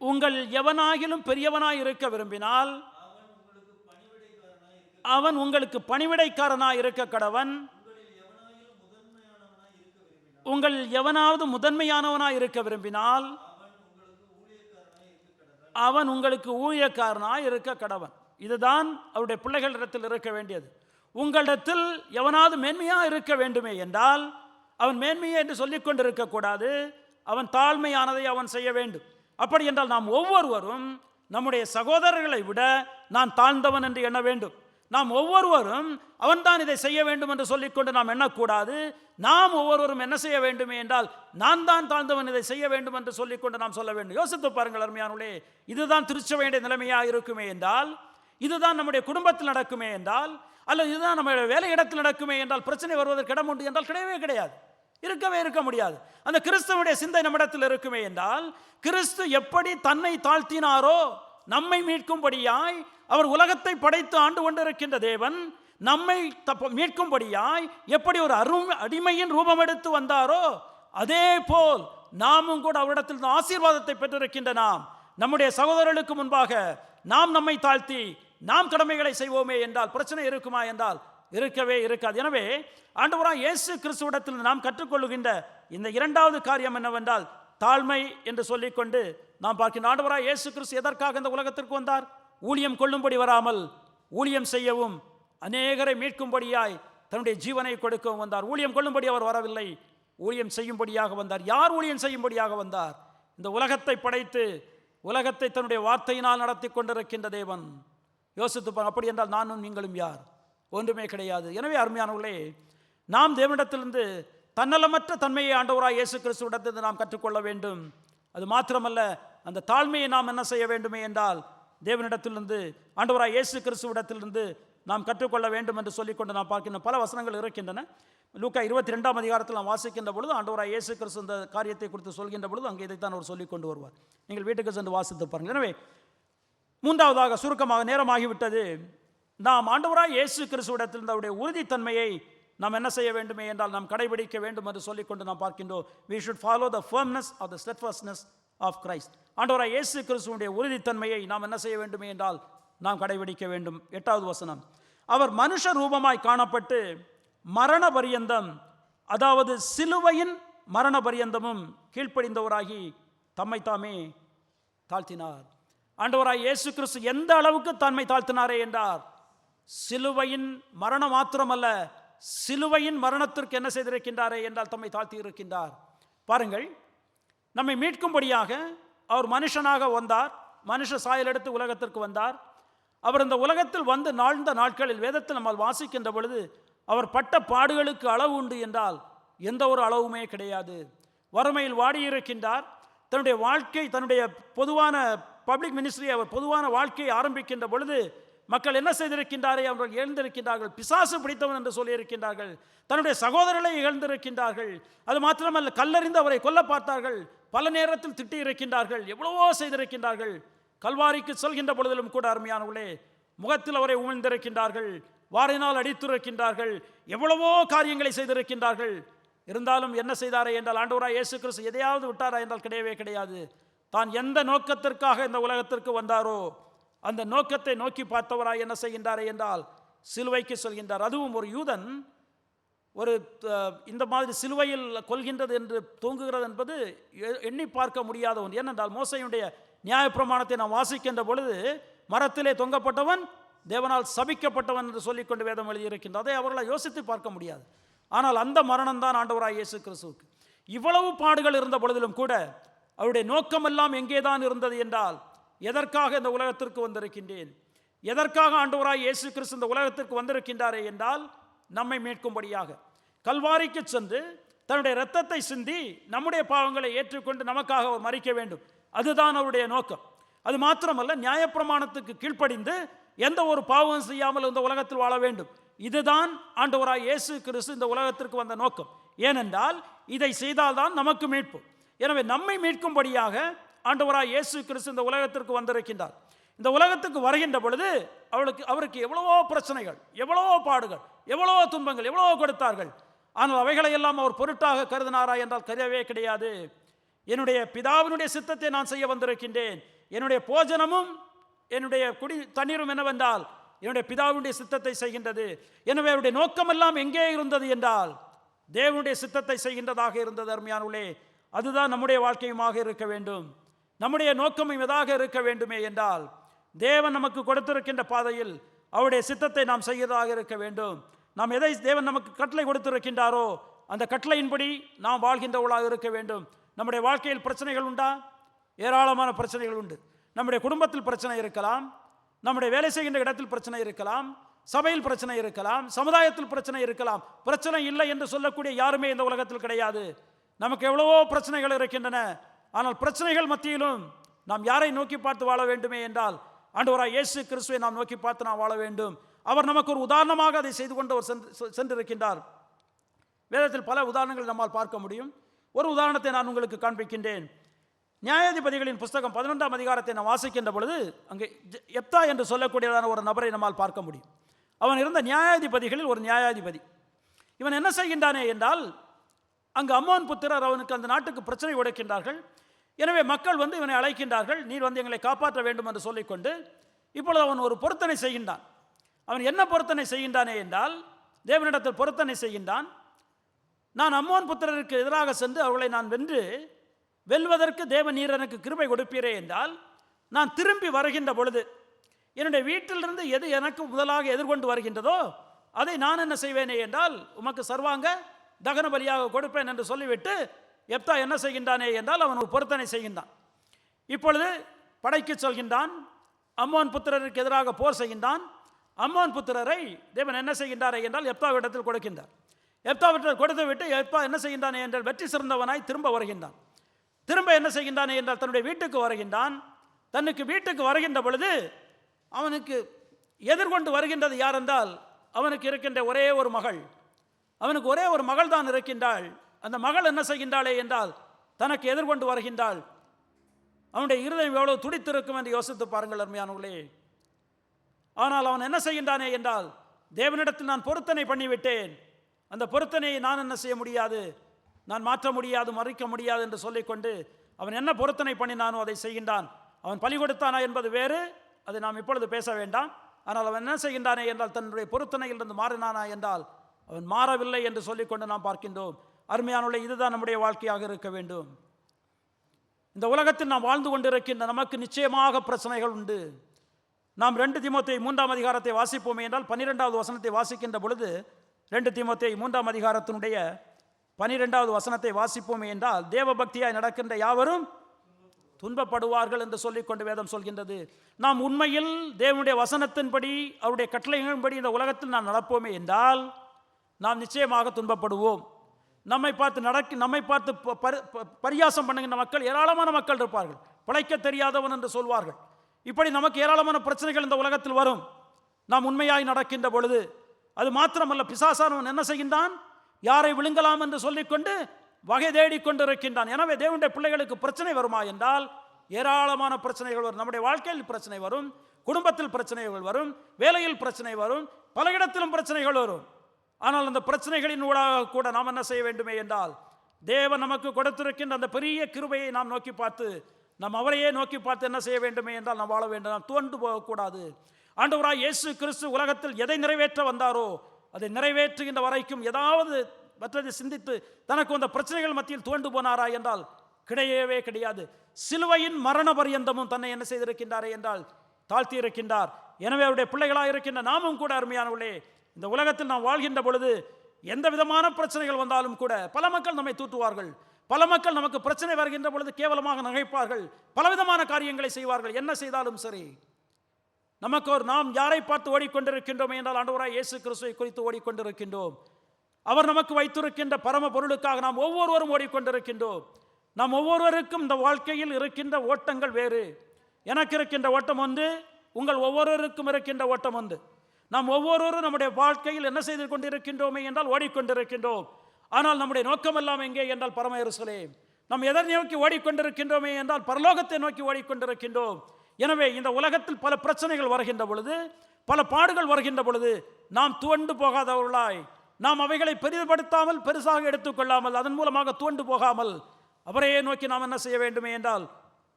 உங்கள் எவனாகிலும் பெரியவனாய் இருக்க விரும்பினால் அவன் உங்களுக்கு பணிவிடைக்காரனாய் இருக்க கடவன். உங்கள் எவனாவது முதன்மையானவனாய் இருக்க விரும்பினால் அவன் உங்களுக்கு ஊழியக்காரனாய் இருக்க கடவன். இதுதான் அவருடைய பிள்ளைகளிடத்தில் இருக்க வேண்டியது. உங்களிடத்தில் எவனாவது மேன்மையாக இருக்க வேண்டுமே என்றால் அவன் மேன்மையை என்று சொல்லிக் கொண்டு இருக்கக்கூடாது, அவன் தாழ்மையானதை அவன் செய்ய வேண்டும். அப்படி என்றால் நாம் ஒவ்வொருவரும் நம்முடைய சகோதரர்களை விட நான் தாழ்ந்தவன் என்று எண்ண வேண்டும். நாம் ஒவ்வொருவரும் அவன்தான் இதை செய்ய வேண்டும் என்று சொல்லிக்கொண்டு நாம் எண்ணக்கூடாது. நாம் ஒவ்வொருவரும் என்ன செய்ய வேண்டுமே என்றால், நான் தான் தாழ்ந்தவன், இதை செய்ய வேண்டும் என்று சொல்லிக்கொண்டு நாம் சொல்ல வேண்டும். யோசித்து பாருங்கள் அருமையானவர்களே, இதுதான் திருச்சபையுடைய நிலைமையாக இருக்குமே என்றால், இதுதான் நம்முடைய குடும்பத்தில் நடக்குமே என்றால், அல்லது இதுதான் நம்முடைய வேலை இடத்தில் நடக்குமே என்றால் பிரச்சனை வருவதற்கு இடம் உண்டு என்றால் கிடையவே கிடையாது, இருக்க முடியாது. அந்த கிறிஸ்துவனுடைய சிந்தை நம்மிடத்தில் இருக்குமே என்றால், கிறிஸ்து எப்படி தன்னை தாழ்த்தினாரோ நம்மை மீட்கும்படியாய், அவர் உலகத்தை படைத்து ஆண்டு கொண்டிருக்கின்ற தேவன் நம்மை மீட்கும்படியாய் எப்படி ஒரு அடிமையின் ரூபம் எடுத்து வந்தாரோ, அதே போல் நாமும் கூட அவரிடத்தில் ஆசீர்வாதத்தை பெற்றிருக்கின்ற நாம் நம்முடைய சகோதரர்களுக்கு முன்பாக நாம் நம்மை தாழ்த்தி நாம் கடமைகளை செய்வோமே என்றால் பிரச்சனை இருக்குமா என்றால் இருக்கவே இருக்காது. எனவே ஆண்டவராய் இயேசு கிறிஸ்துவிடத்தில் நாம் கற்றுக்கொள்ளுகின்ற இந்த இரண்டாவது காரியம் என்னவென்றால் தாழ்மை என்று சொல்லிக்கொண்டு நாம் பார்க்கின்ற ஆண்டவராய் இயேசு கிறிஸ்து எதற்காக இந்த உலகத்திற்கு வந்தார்? ஊழியம் கொள்ளும்படி வராமல் ஊழியம் செய்யவும் அநேகரை மீட்கும்படியாய் தன்னுடைய ஜீவனை கொடுக்கவும் வந்தார். ஊழியம் கொள்ளும்படி அவர் வரவில்லை, ஊழியம் செய்யும்படியாக வந்தார். யார் ஊழியம் செய்யும்படியாக வந்தார்? இந்த உலகத்தை படைத்து உலகத்தை தன்னுடைய வார்த்தையினால் நடத்தி கொண்டிருக்கின்ற தேவன். யோசித்து அப்படி என்றால் நானும் நீங்களும் யார்? ஒன்றுமே கிடையாது. எனவே அருமையானவர்களே, நாம் தேவனிடத்திலிருந்து தன்னலமற்ற தன்மையை ஆண்டவராய் இயேசு கிறிஸ்துவிடத்திலிருந்து நாம் கற்றுக்கொள்ள வேண்டும். அது மாத்திரமல்ல, அந்த தாழ்மையை நாம் என்ன செய்ய வேண்டுமே என்றால் தேவனிடத்திலிருந்து ஆண்டவராய் இயேசு கிறிஸ்துவிடத்திலிருந்து நாம் கற்றுக்கொள்ள வேண்டும் என்று சொல்லிக்கொண்டு நாம் பார்க்கின்ற பல வசனங்கள் இருக்கின்றன. லூக்கா 22ஆம் அதிகாரத்தில் நாம் வாசிக்கின்ற பொழுது ஆண்டவராய் இயேசு கிறிஸ்து இந்த காரியத்தை குறித்து சொல்கின்ற பொழுது அங்கே இதைத்தான் அவர் சொல்லிக் கொண்டு வருவார். நீங்கள் வீட்டுக்கு சென்று வாசித்து பாருங்கள். எனவே மூன்றாவதாக, சுருக்கமாக நேரமாகிவிட்டது, நாம் ஆண்டவராய் இயேசு கிறிஸ்துவிடத்திலிருந்து அவருடைய உறுதித்தன்மையை நாம் என்ன செய்ய வேண்டுமே என்றால் நாம் கடைபிடிக்க வேண்டும் என்று சொல்லிக்கொண்டு நாம் பார்க்கின்றோம். we should follow the firmness or the steadfastness of Christ. ஆண்டவராய் இயேசு கிறிஸ்துவினுடைய உறுதித்தன்மையை நாம் என்ன செய்ய வேண்டுமே என்றால் நாம் கடைபிடிக்க வேண்டும். 8வது வசனம், அவர் மனுஷ ரூபமாய் காணப்பட்டு மரண பரியந்தம், அதாவது சிலுவையின் மரண பரியந்தமும் கீழ்ப்படிந்தவராகி தம்மை தாமே தாழ்த்தினார். ஆண்டவராய் இயேசு கிறிஸ்து எந்த அளவுக்கு தம்மை தாழ்த்தினாரே என்றார், சிலுவையின் மரணம் மாத்திரமல்ல, சிலுவையின் மரணத்திற்கு என்ன செய்திருக்கின்றாரே என்றால் தம்மை தாழ்த்தி இருக்கின்றார். பாருங்கள், நம்மை மீட்கும்படியாக அவர் மனுஷனாக வந்தார், மனுஷ சாயல் எடுத்து உலகத்திற்கு வந்தார். அவர் இந்த உலகத்தில் வந்து நாழ்ந்த நாட்களில் வேதத்தில் நம்மால் வாசிக்கின்ற பொழுது அவர் பட்ட பாடுகளுக்கு அளவு உண்டு என்றால் எந்த ஒரு அளவுமே கிடையாது. வறுமையில் வாடியிருக்கின்றார். தன்னுடைய வாழ்க்கை, தன்னுடைய பொதுவான பப்ளிக் மினிஸ்ட்ரி, அவர் பொதுவான வாழ்க்கையை ஆரம்பிக்கின்ற பொழுது மக்கள் என்ன செய்திருக்கின்றாரே, அவர்கள் எழுந்திருக்கின்றார்கள், பிசாசு பிடித்தவன் என்று சொல்லியிருக்கின்றார்கள். தன்னுடைய சகோதரர்களை இகழ்ந்திருக்கின்றார்கள். அது மாத்திரமல்ல, கல்லறிந்து அவரை கொல்ல பார்த்தார்கள். பல நேரத்தில் திட்டி இருக்கின்றார்கள், எவ்வளவோ செய்திருக்கின்றார்கள். கல்வாரிக்கு செல்கின்ற பொழுதிலும் கூட அருமையானவர்களே, முகத்தில் அவரை உமிழ்ந்திருக்கின்றார்கள், வாரினால் அடித்திருக்கின்றார்கள், எவ்வளவோ காரியங்களை செய்திருக்கின்றார்கள். இருந்தாலும் என்ன செய்தாரே என்றால் ஆண்டவராய் இயேசு கிறிஸ்து எதையாவது விட்டாரா என்றால் கிடையவே கிடையாது. தான் எந்த நோக்கத்திற்காக இந்த உலகத்திற்கு வந்தாரோ அந்த நோக்கத்தை நோக்கி பார்த்தவராய் என்ன செய்கின்றாரே என்றால் சிலுவைக்கு சொல்கின்றார். அதுவும் ஒரு யூதன் ஒரு இந்த மாதிரி சிலுவையில் கொல்கின்றது என்று தூங்குகிறது என்பது எண்ணி பார்க்க முடியாத ஒன்று. ஏனென்றால் மோசையுடைய நியாயப்பிரமாணத்தை நாம் வாசிக்கின்ற பொழுது மரத்திலே தொங்கப்பட்டவன் தேவனால் சபிக்கப்பட்டவன் என்று சொல்லிக்கொண்டு வேதம் எழுதியிருக்கின்றது. அதை அவர்களை யோசித்து பார்க்க முடியாது. ஆனால் அந்த மரணம் தான் ஆண்டவராய் இயேசு கிறிஸ்துவுக்கு. இவ்வளவு பாடுகள் இருந்த பொழுதிலும் கூட அவருடைய நோக்கமெல்லாம் எங்கே தான் இருந்தது என்றால், எதற்காக இந்த உலகத்திற்கு வந்திருக்கின்றேன், எதற்காக ஆண்டவராய் இயேசு கிறிஸ்து இந்த உலகத்திற்கு வந்திருக்கின்றாரே என்றால் நம்மை மீட்கும்படியாக கல்வாரிக்கு சென்று தன்னுடைய இரத்தத்தை சிந்தி நம்முடைய பாவங்களை ஏற்றுக்கொண்டு நமக்காக அவர் மரிக்க வேண்டும். அதுதான் அவருடைய நோக்கம். அது மாத்திரமல்ல, நியாயப்பிரமாணத்துக்கு கீழ்ப்படிந்து எந்த ஒரு பாவம் செய்யாமல் இந்த உலகத்தில் வாழ வேண்டும். இதுதான் ஆண்டவராய் இயேசு கிறிஸ்து இந்த உலகத்திற்கு வந்த நோக்கம். ஏனென்றால் இதை செய்தால்தான் நமக்கு மீட்பு. எனவே நம்மை மீட்கும்படியாக ஆண்டவராய் இயேசு கிறிஸ்து இந்த உலகத்திற்கு வந்திருக்கின்றார். இந்த உலகத்துக்கு வருகின்ற பொழுது அவருக்கு எவ்வளவோ பிரச்சனைகள், எவ்வளவோ பாடுகள், எவ்வளவோ துன்பங்கள், எவ்வளவோ கொடுத்தார்கள். ஆனால் அவைகளையெல்லாம் அவர் பொருட்டாக கருதினாரா என்றால் கருதவே கிடையாது. என்னுடைய பிதாவினுடைய சித்தத்தை நான் செய்ய வந்திருக்கின்றேன், என்னுடைய போஜனமும் என்னுடைய தண்ணீரும் என்னவென்றால் என்னுடைய பிதாவினுடைய சித்தத்தை செய்கின்றது. எனவே அவருடைய நோக்கமெல்லாம் எங்கே இருந்தது என்றால் தேவனுடைய சித்தத்தை செய்கின்றதாக இருந்தது. அருமையானவர்களே, அதுதான் நம்முடைய வாழ்க்கையுமாக இருக்க வேண்டும். நம்முடைய நோக்கமும் எதாக இருக்க வேண்டுமே என்றால் தேவன் நமக்கு கொடுத்திருக்கின்ற பாதையில் அவருடைய சித்தத்தை நாம் செய்வதாக இருக்க வேண்டும். நாம் எதை தேவன் நமக்கு கட்டளை கொடுத்திருக்கின்றாரோ அந்த கட்டளையின்படி நாம் வாழ்கின்றவர்களாக இருக்க வேண்டும். நம்முடைய வாழ்க்கையில் பிரச்சனைகள் உண்டா? ஏராளமான பிரச்சனைகள் உண்டு. நம்முடைய குடும்பத்தில் பிரச்சனை இருக்கலாம், நம்முடைய வேலை செய்கின்ற இடத்தில் பிரச்சனை இருக்கலாம், சபையில் பிரச்சனை இருக்கலாம், சமுதாயத்தில் பிரச்சனை இருக்கலாம். பிரச்சனை இல்லை என்று சொல்லக்கூடிய யாருமே இந்த உலகத்தில் கிடையாது. நமக்கு எவ்வளவோ பிரச்சனைகள் இருக்கின்றன. ஆனால் பிரச்சனைகள் மத்தியிலும் நாம் யாரை நோக்கி பார்த்து வாழ வேண்டுமே என்றால் ஆண்டவராய் இயேசு கிறிஸ்துவை நாம் நோக்கி பார்த்து நாம் வாழ வேண்டும். அவர் நமக்கு ஒரு உதாரணமாக அதை செய்து கொண்டு அவர் சென்றிருக்கின்றார். வேதத்தில் பல உதாரணங்களை நம்மால் பார்க்க முடியும். ஒரு உதாரணத்தை நான் உங்களுக்கு காண்பிக்கின்றேன். நியாயாதிபதிகளின் புஸ்தகம் 11ஆம் அதிகாரத்தை நாம் வாசிக்கின்ற பொழுது அங்கே எப்தா என்று சொல்லக்கூடியதான ஒரு நபரை நம்மால் பார்க்க முடியும். அவன் இருந்த நியாயாதிபதிகளில் ஒரு நியாயாதிபதி. இவன் என்ன செய்கின்றானே என்றால், அங்கு அம்மோன் புத்திரர் அவனுக்கு அந்த நாட்டுக்கு பிரச்சனை உடைக்கின்றார்கள். எனவே மக்கள் வந்து இவனை அழைக்கின்றார்கள், நீர் வந்து எங்களை காப்பாற்ற வேண்டும் என்று சொல்லிக்கொண்டு இப்பொழுது அவன் ஒரு பொருத்தனை செய்கின்றான். அவன் என்ன பொருத்தனை செய்கின்றானே என்றால், தேவனிடத்தில் பொருத்தனை செய்கின்றான். நான் அம்மோன் புத்திரருக்கு எதிராக சென்று அவர்களை நான் வெல்வதற்கு தேவ நீர் எனக்கு கிருபை கொடுப்பீரே என்றால், நான் திரும்பி வருகின்ற பொழுது என்னுடைய வீட்டிலிருந்து எது எனக்கு முதலாக எதிர்கொண்டு வருகின்றதோ அதை நான் என்ன செய்வேனே என்றால், உமக்கு சர்வாங்க தகன பலியாக கொடுப்பேன் என்று சொல்லிவிட்டு எப்தா என்ன செய்கின்றானே என்றால், அவன் ஒரு பொருத்தனை செய்கின்றான். இப்பொழுது படைக்கு சொல்கின்றான். அம்மோன் புத்திரருக்கு எதிராக போர் செய்கின்றான். அம்மோன் புத்திரரை தேவன் என்ன செய்கின்றாரே என்றால் எப்தாவிடத்தில் கொடுக்கின்றார். எப்தாவிடத்தில் கொடுத்து விட்டு எப்தா என்ன செய்கின்றானே என்றால் வெற்றி சிறந்தவனாய் திரும்ப வருகின்றான். திரும்ப என்ன செய்கின்றானே என்றால் தன்னுடைய வீட்டுக்கு வருகின்றான். தன்னுக்கு வீட்டுக்கு வருகின்ற பொழுது அவனுக்கு எதிர்கொண்டு வருகின்றது யார் என்றால், அவனுக்கு இருக்கின்ற ஒரே ஒரு மகள். அவனுக்கு ஒரே ஒரு மகள் தான் இருக்கின்றாள். அந்த மகள் என்ன செய்கின்றாளே என்றால் தனக்கு எதிர்கொண்டு வருகின்றாள். அவனுடைய இருதயம் எவ்வளவு துடித்திருக்கும் என்று யோசித்து பாருங்கள் அருமையானவர்களே. ஆனால் அவன் என்ன செய்கின்றானே என்றால், தேவனிடத்தில் நான் பொருத்தனை பண்ணிவிட்டேன், அந்த பொருத்தனையை நான் என்ன செய்ய முடியாது, நான் மாற்ற முடியாது, மறைக்க முடியாது என்று சொல்லிக்கொண்டு அவன் என்ன பொருத்தனை பண்ணினானோ அதை செய்கின்றான். அவன் பலி கொடுத்தானா என்பது வேறு, அதை நாம் இப்பொழுது பேச வேண்டாம். ஆனால் அவன் என்ன செய்கின்றானே என்றால் தன்னுடைய பொருத்தனையிலிருந்து மாறினானா என்றால் அவன் மாறவில்லை என்று சொல்லிக்கொண்டு நாம் பார்க்கின்றோம். அருமையானவர்களே, இதுதான் நம்முடைய வாழ்க்கையாக இருக்க வேண்டும். இந்த உலகத்தில் நாம் வாழ்ந்து கொண்டிருக்கின்ற நமக்கு நிச்சயமாக பிரச்சனைகள் உண்டு. நாம் 2 தீமோத்தேயு 3ஆம் அதிகாரத்தை வாசிப்போமே என்றால் 12வது வசனத்தை வாசிக்கின்ற பொழுது 2 தீமோத்தேயு 3ஆம் அதிகாரத்தினுடைய 12வது வசனத்தை வாசிப்போமே என்றால், தேவ பக்தியாய் நடக்கின்ற யாவரும் துன்பப்படுவார்கள் என்று சொல்லிக்கொண்டு வேதம் சொல்கின்றது. நாம் உண்மையில் தேவனுடைய வசனத்தின்படி அவருடைய கட்டளைகளின்படி இந்த உலகத்தில் நாம் நடப்போமே என்றால் நாம் நிச்சயமாக துன்பப்படுவோம். நம்மை பார்த்து பரியாசம் பண்ணுகின்ற மக்கள் ஏராளமான மக்கள் இருப்பார்கள். பிழைக்க தெரியாதவன் என்று சொல்வார்கள். இப்படி நமக்கு ஏராளமான பிரச்சனைகள் இந்த உலகத்தில் வரும் நாம் உண்மையாய் நடக்கின்ற பொழுது. அது மாத்திரமல்ல, பிசாசானவன் என்ன செய்கின்றான், யாரை விழுங்கலாம் என்று சொல்லிக்கொண்டு வகை தேடிக்கொண்டு இருக்கின்றான். எனவே தேவனுடைய பிள்ளைகளுக்கு பிரச்சனை வருமா என்றால் ஏராளமான பிரச்சனைகள் வரும். நம்முடைய வாழ்க்கையில் பிரச்சனை வரும், குடும்பத்தில் பிரச்சனைகள் வரும், வேலையில் பிரச்சனை வரும், பல இடத்திலும் பிரச்சனைகள் வரும். ஆனால் அந்த பிரச்சனைகளின் ஊடாக கூட நாம் என்ன செய்ய வேண்டுமே என்றால், தேவன் நமக்கு கொடுத்திருக்கின்ற அந்த பெரிய கிருபையை நாம் நோக்கி பார்த்து, நாம் அவரையே நோக்கி பார்த்து என்ன செய்ய வேண்டுமே என்றால் நாம் வாழ வேண்டும். நாம் துவண்டு போகக்கூடாது. ஆண்டவராய் இயேசு கிறிஸ்து உலகத்தில் எதை நிறைவேற்ற வந்தாரோ அதை நிறைவேற்றுகின்ற வரைக்கும் ஏதாவது மற்றதை சிந்தித்து தனக்கு அந்த பிரச்சனைகள் மத்தியில் துவண்டு போனாரா என்றால் கிடையவே கிடையாது. சிலுவையின் மரண பரியந்தமும் தன்னை என்ன செய்திருக்கின்றாரே என்றால் தாழ்த்தி இருக்கின்றார். எனவே அவருடைய பிள்ளைகளாக இருக்கின்ற நாமும் கூட அருமையானவர்களே, இந்த உலகத்தில் நாம் வாழ்கின்ற பொழுது எந்த விதமான பிரச்சனைகள் வந்தாலும் கூட பல மக்கள் நம்மை தூற்றுவார்கள். பல மக்கள் நமக்கு பிரச்சனை வருகின்ற பொழுது கேவலமாக நகைப்பார்கள், பலவிதமான காரியங்களை செய்வார்கள். என்ன செய்தாலும் சரி, நமக்கு நாம் யாரை பார்த்து ஓடிக்கொண்டிருக்கின்றோம் என்றால் ஆண்டவராய் இயேசு கிறிஸ்துவை குறித்து ஓடிக்கொண்டிருக்கின்றோம். அவர் நமக்கு வைத்திருக்கின்ற பரம பொருளுக்காக நாம் ஒவ்வொருவரும் ஓடிக்கொண்டிருக்கின்றோம். நாம் ஒவ்வொருவருக்கும் இந்த வாழ்க்கையில் இருக்கின்ற ஓட்டங்கள் வேறு. எனக்கு இருக்கின்ற ஓட்டம் ஒன்று, உங்கள் ஒவ்வொருவருக்கும் இருக்கின்ற ஓட்டம் ஒன்று. நாம் ஒவ்வொருவரும் நம்முடைய வாழ்க்கையில் என்ன செய்து கொண்டிருக்கின்றோமே என்றால் ஓடிக்கொண்டிருக்கின்றோம். ஆனால் நம்முடைய நோக்கம் எல்லாம் எங்கே என்றால் பரம எருசலேம். நாம் எதை நோக்கி ஓடிக்கொண்டிருக்கின்றோமே என்றால் பரலோகத்தை நோக்கி ஓடிக்கொண்டிருக்கின்றோம். எனவே இந்த உலகத்தில் பல பிரச்சனைகள் வருகின்ற பொழுது, பல பாடுகள் வருகின்ற பொழுது நாம் துவண்டு போகாதவர்களாய், நாம் அவைகளை பெரிதுபடுத்தாமல் பெருசாக எடுத்துக்கொள்ளாமல், அதன் மூலமாக துவண்டு போகாமல் அவரையே நோக்கி நாம் என்ன செய்ய வேண்டுமே என்றால்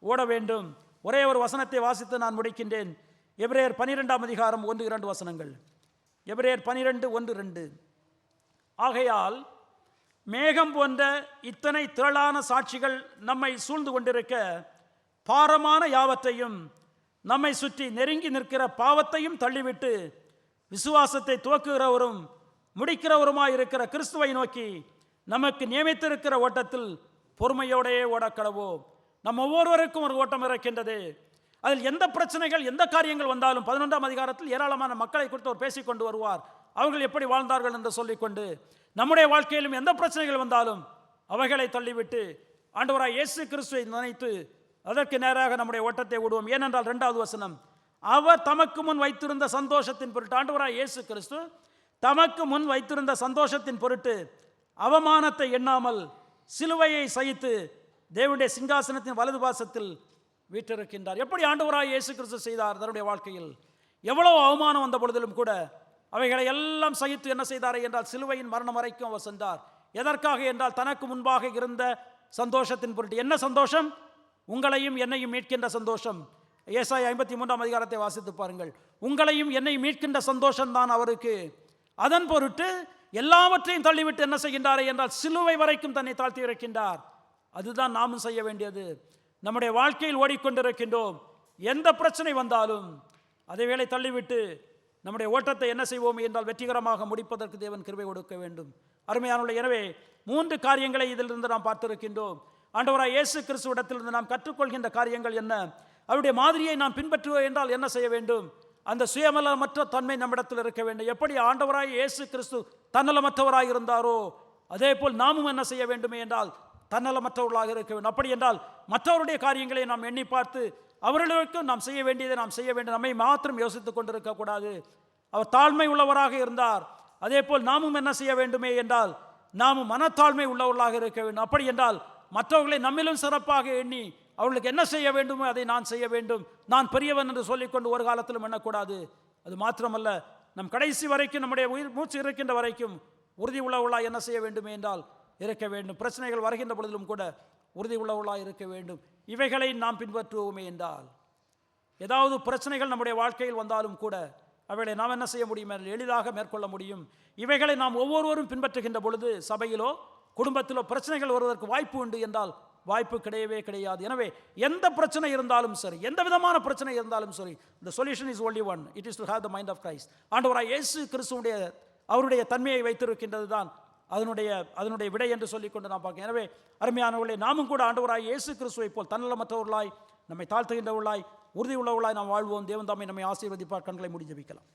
ஓட வேண்டும். ஒரே ஒரு வசனத்தை வாசித்து நான் முடிக்கின்றேன். எபிரேயர் 12ஆம் அதிகாரம் 1-2 வசனங்கள். எபிரேயர் 12:1-2. ஆகையால் மேகம் போன்ற இத்தனை திரளான சாட்சிகள் நம்மை சூழ்ந்து கொண்டிருக்க, பாரமான யாவற்றையும் நம்மை சுற்றி நெருங்கி நிற்கிற பாவத்தையும் தள்ளிவிட்டு விசுவாசத்தை துவக்குகிறவரும் முடிக்கிறவருமாய் இருக்கிற கிறிஸ்துவை நோக்கி நமக்கு நியமித்திருக்கிற ஓட்டத்தில் பொறுமையோடையே ஓடக்கடவோம். நம் ஒவ்வொருவருக்கும் ஒரு ஓட்டம் இருக்கின்றது. அதில் எந்த பிரச்சனைகள் எந்த காரியங்கள் வந்தாலும் 11ஆம் அதிகாரத்தில் ஏராளமான மக்களை குறித்து அவர் பேசிக்கொண்டு வருவார். அவர்கள் எப்படி வாழ்ந்தார்கள் என்று சொல்லிக்கொண்டு நம்முடைய வாழ்க்கையிலும் எந்த பிரச்சனைகள் வந்தாலும் அவைகளை தள்ளிவிட்டு ஆண்டவராய் இயேசு கிறிஸ்துவை நினைத்து அதற்கு நேராக நம்முடைய ஓட்டத்தை விடுவோம். ஏனென்றால் 2வது வசனம், அவர் தமக்கு முன் வைத்திருந்த சந்தோஷத்தின் பொருட்டு, ஆண்டவராய் இயேசு கிறிஸ்து தமக்கு முன் வைத்திருந்த சந்தோஷத்தின் பொருட்டு அவமானத்தை எண்ணாமல் சிலுவையை சகித்து தேவனுடைய சிங்காசனத்தின் வலது பாசத்தில் வீற்றிருக்கின்றார். எப்படி ஆண்டவராய் இயேசு கிறிஸ்து செய்தார் தன்னுடைய வாழ்க்கையில்? எவ்வளவு அவமானம் வந்த பொழுதிலும் கூட அவைகளை எல்லாம் சகித்து என்ன செய்தார் என்றால் சிலுவையின் மரணம் வரைக்கும் அவர் சென்றார். எதற்காக என்றால் தனக்கு முன்பாக இருந்த சந்தோஷத்தின் பொருட்டு. என்ன சந்தோஷம்? உங்களையும் என்னையும் மீட்கின்ற சந்தோஷம். ஏசாயா 53ஆம் அதிகாரத்தை வாசித்து பாருங்கள். உங்களையும் என்னை மீட்கின்ற சந்தோஷம் தான் அவருக்கு. அதன் பொருட்டு எல்லாவற்றையும் தள்ளிவிட்டு என்ன செய்கின்றார் என்றால் சிலுவை வரைக்கும் தன்னை தாழ்த்தி இருக்கின்றார். அதுதான் நாமும் செய்ய வேண்டியது. நம்முடைய வாழ்க்கையில் ஓடிக்கொண்டிருக்கின்றோம். எந்த பிரச்சனை வந்தாலும் அதை வேளை தள்ளிவிட்டு நம்முடைய ஓட்டத்தை என்ன செய்வோம் என்றால் வெற்றிகரமாக முடிப்பதற்கு தேவன் கிருபை கொடுக்க வேண்டும். அருமையானவர்களே, எனவே 3 காரியங்களை இதிலிருந்து நாம் பார்த்திருக்கின்றோம். ஆண்டவராய் இயேசு கிறிஸ்துவிடத்திலிருந்து நாம் கற்றுக்கொள்கின்ற காரியங்கள் என்ன? அவருடைய மாதிரியை நாம் பின்பற்றுவோம் என்றால் என்ன செய்ய வேண்டும்? அந்த சுயநலமற்ற தன்மை நம்மிடத்தில் இருக்க வேண்டும். எப்படி ஆண்டவராய் இயேசு கிறிஸ்து தன்னலமற்றவராய் இருந்தாரோ அதே போல் நாமும் என்ன செய்ய வேண்டுமே என்றால் தன்னலமற்றவர்களாக இருக்க வேண்டும். அப்படி என்றால் மற்றவருடைய காரியங்களை நாம் எண்ணி பார்த்து அவர்களுக்கும் நாம் செய்ய வேண்டியதை நாம் செய்ய வேண்டும். நம்மை மாத்திரம் யோசித்துக் கொண்டிருக்கக்கூடாது. அவர் தாழ்மை உள்ளவராக இருந்தார். அதே போல் நாமும் என்ன செய்ய வேண்டுமே என்றால் நாமும் மனத்தாழ்மை உள்ளவர்களாக இருக்க வேண்டும். அப்படி என்றால் மற்றவர்களை நம்மிலும் சிறப்பாக எண்ணி அவர்களுக்கு என்ன செய்ய வேண்டுமோ அதை நான் செய்ய வேண்டும். நான் பெரியவன் என்று சொல்லிக்கொண்டு ஒரு காலத்திலும் எண்ணக்கூடாது. அது மாத்திரமல்ல, நம் கடைசி வரைக்கும் நம்முடைய உயிர் மூச்சு இருக்கின்ற வரைக்கும் உறுதி உள்ளவர்களாக என்ன செய்ய வேண்டுமே என்றால் இருக்க வேண்டும். பிரச்சனைகள் வருகின்ற பொழுதிலும் கூட உறுதி உள்ளவர்களாக இருக்க வேண்டும். இவைகளை நாம் பின்பற்றுவோமே என்றால் ஏதாவது பிரச்சனைகள் நம்முடைய வாழ்க்கையில் வந்தாலும் கூட அவைகளை நாம் என்ன செய்ய முடியும் என்றால் எளிதாக மேற்கொள்ள முடியும். இவைகளை நாம் ஒவ்வொருவரும் பின்பற்றுகின்ற பொழுது சபையிலோ குடும்பத்திலோ பிரச்சனைகள் வருவதற்கு வாய்ப்பு உண்டு என்றால் வாய்ப்பு கிடையவே கிடையாது. எனவே எந்த பிரச்சனை இருந்தாலும் சரி, எந்த விதமான பிரச்சனை இருந்தாலும் சரி, the solution is only one. It is to have the mind of Christ. ஆண்டவராய் இயேசு கிறிஸ்துவுடைய அவருடைய தன்மையை வைத்திருக்கின்றது தான் அதனுடைய விடை என்று சொல்லிக்கொண்டு நாம் பார்க்கிறோம். எனவே அருமையானவர்களே, நாமும் கூட ஆண்டவராய் இயேசு கிறிஸ்துவை போல் தன்னலமற்றவர்களாய் நம்மை தாழ்த்துகின்றவர்களாய் உறுதி உள்ளவர்களாய் நாம் வாழ்வோம். தேவன் தாமே நம்மை ஆசீர்வதிப்பார். கண்களை மூடி ஜெபிக்கலாம்.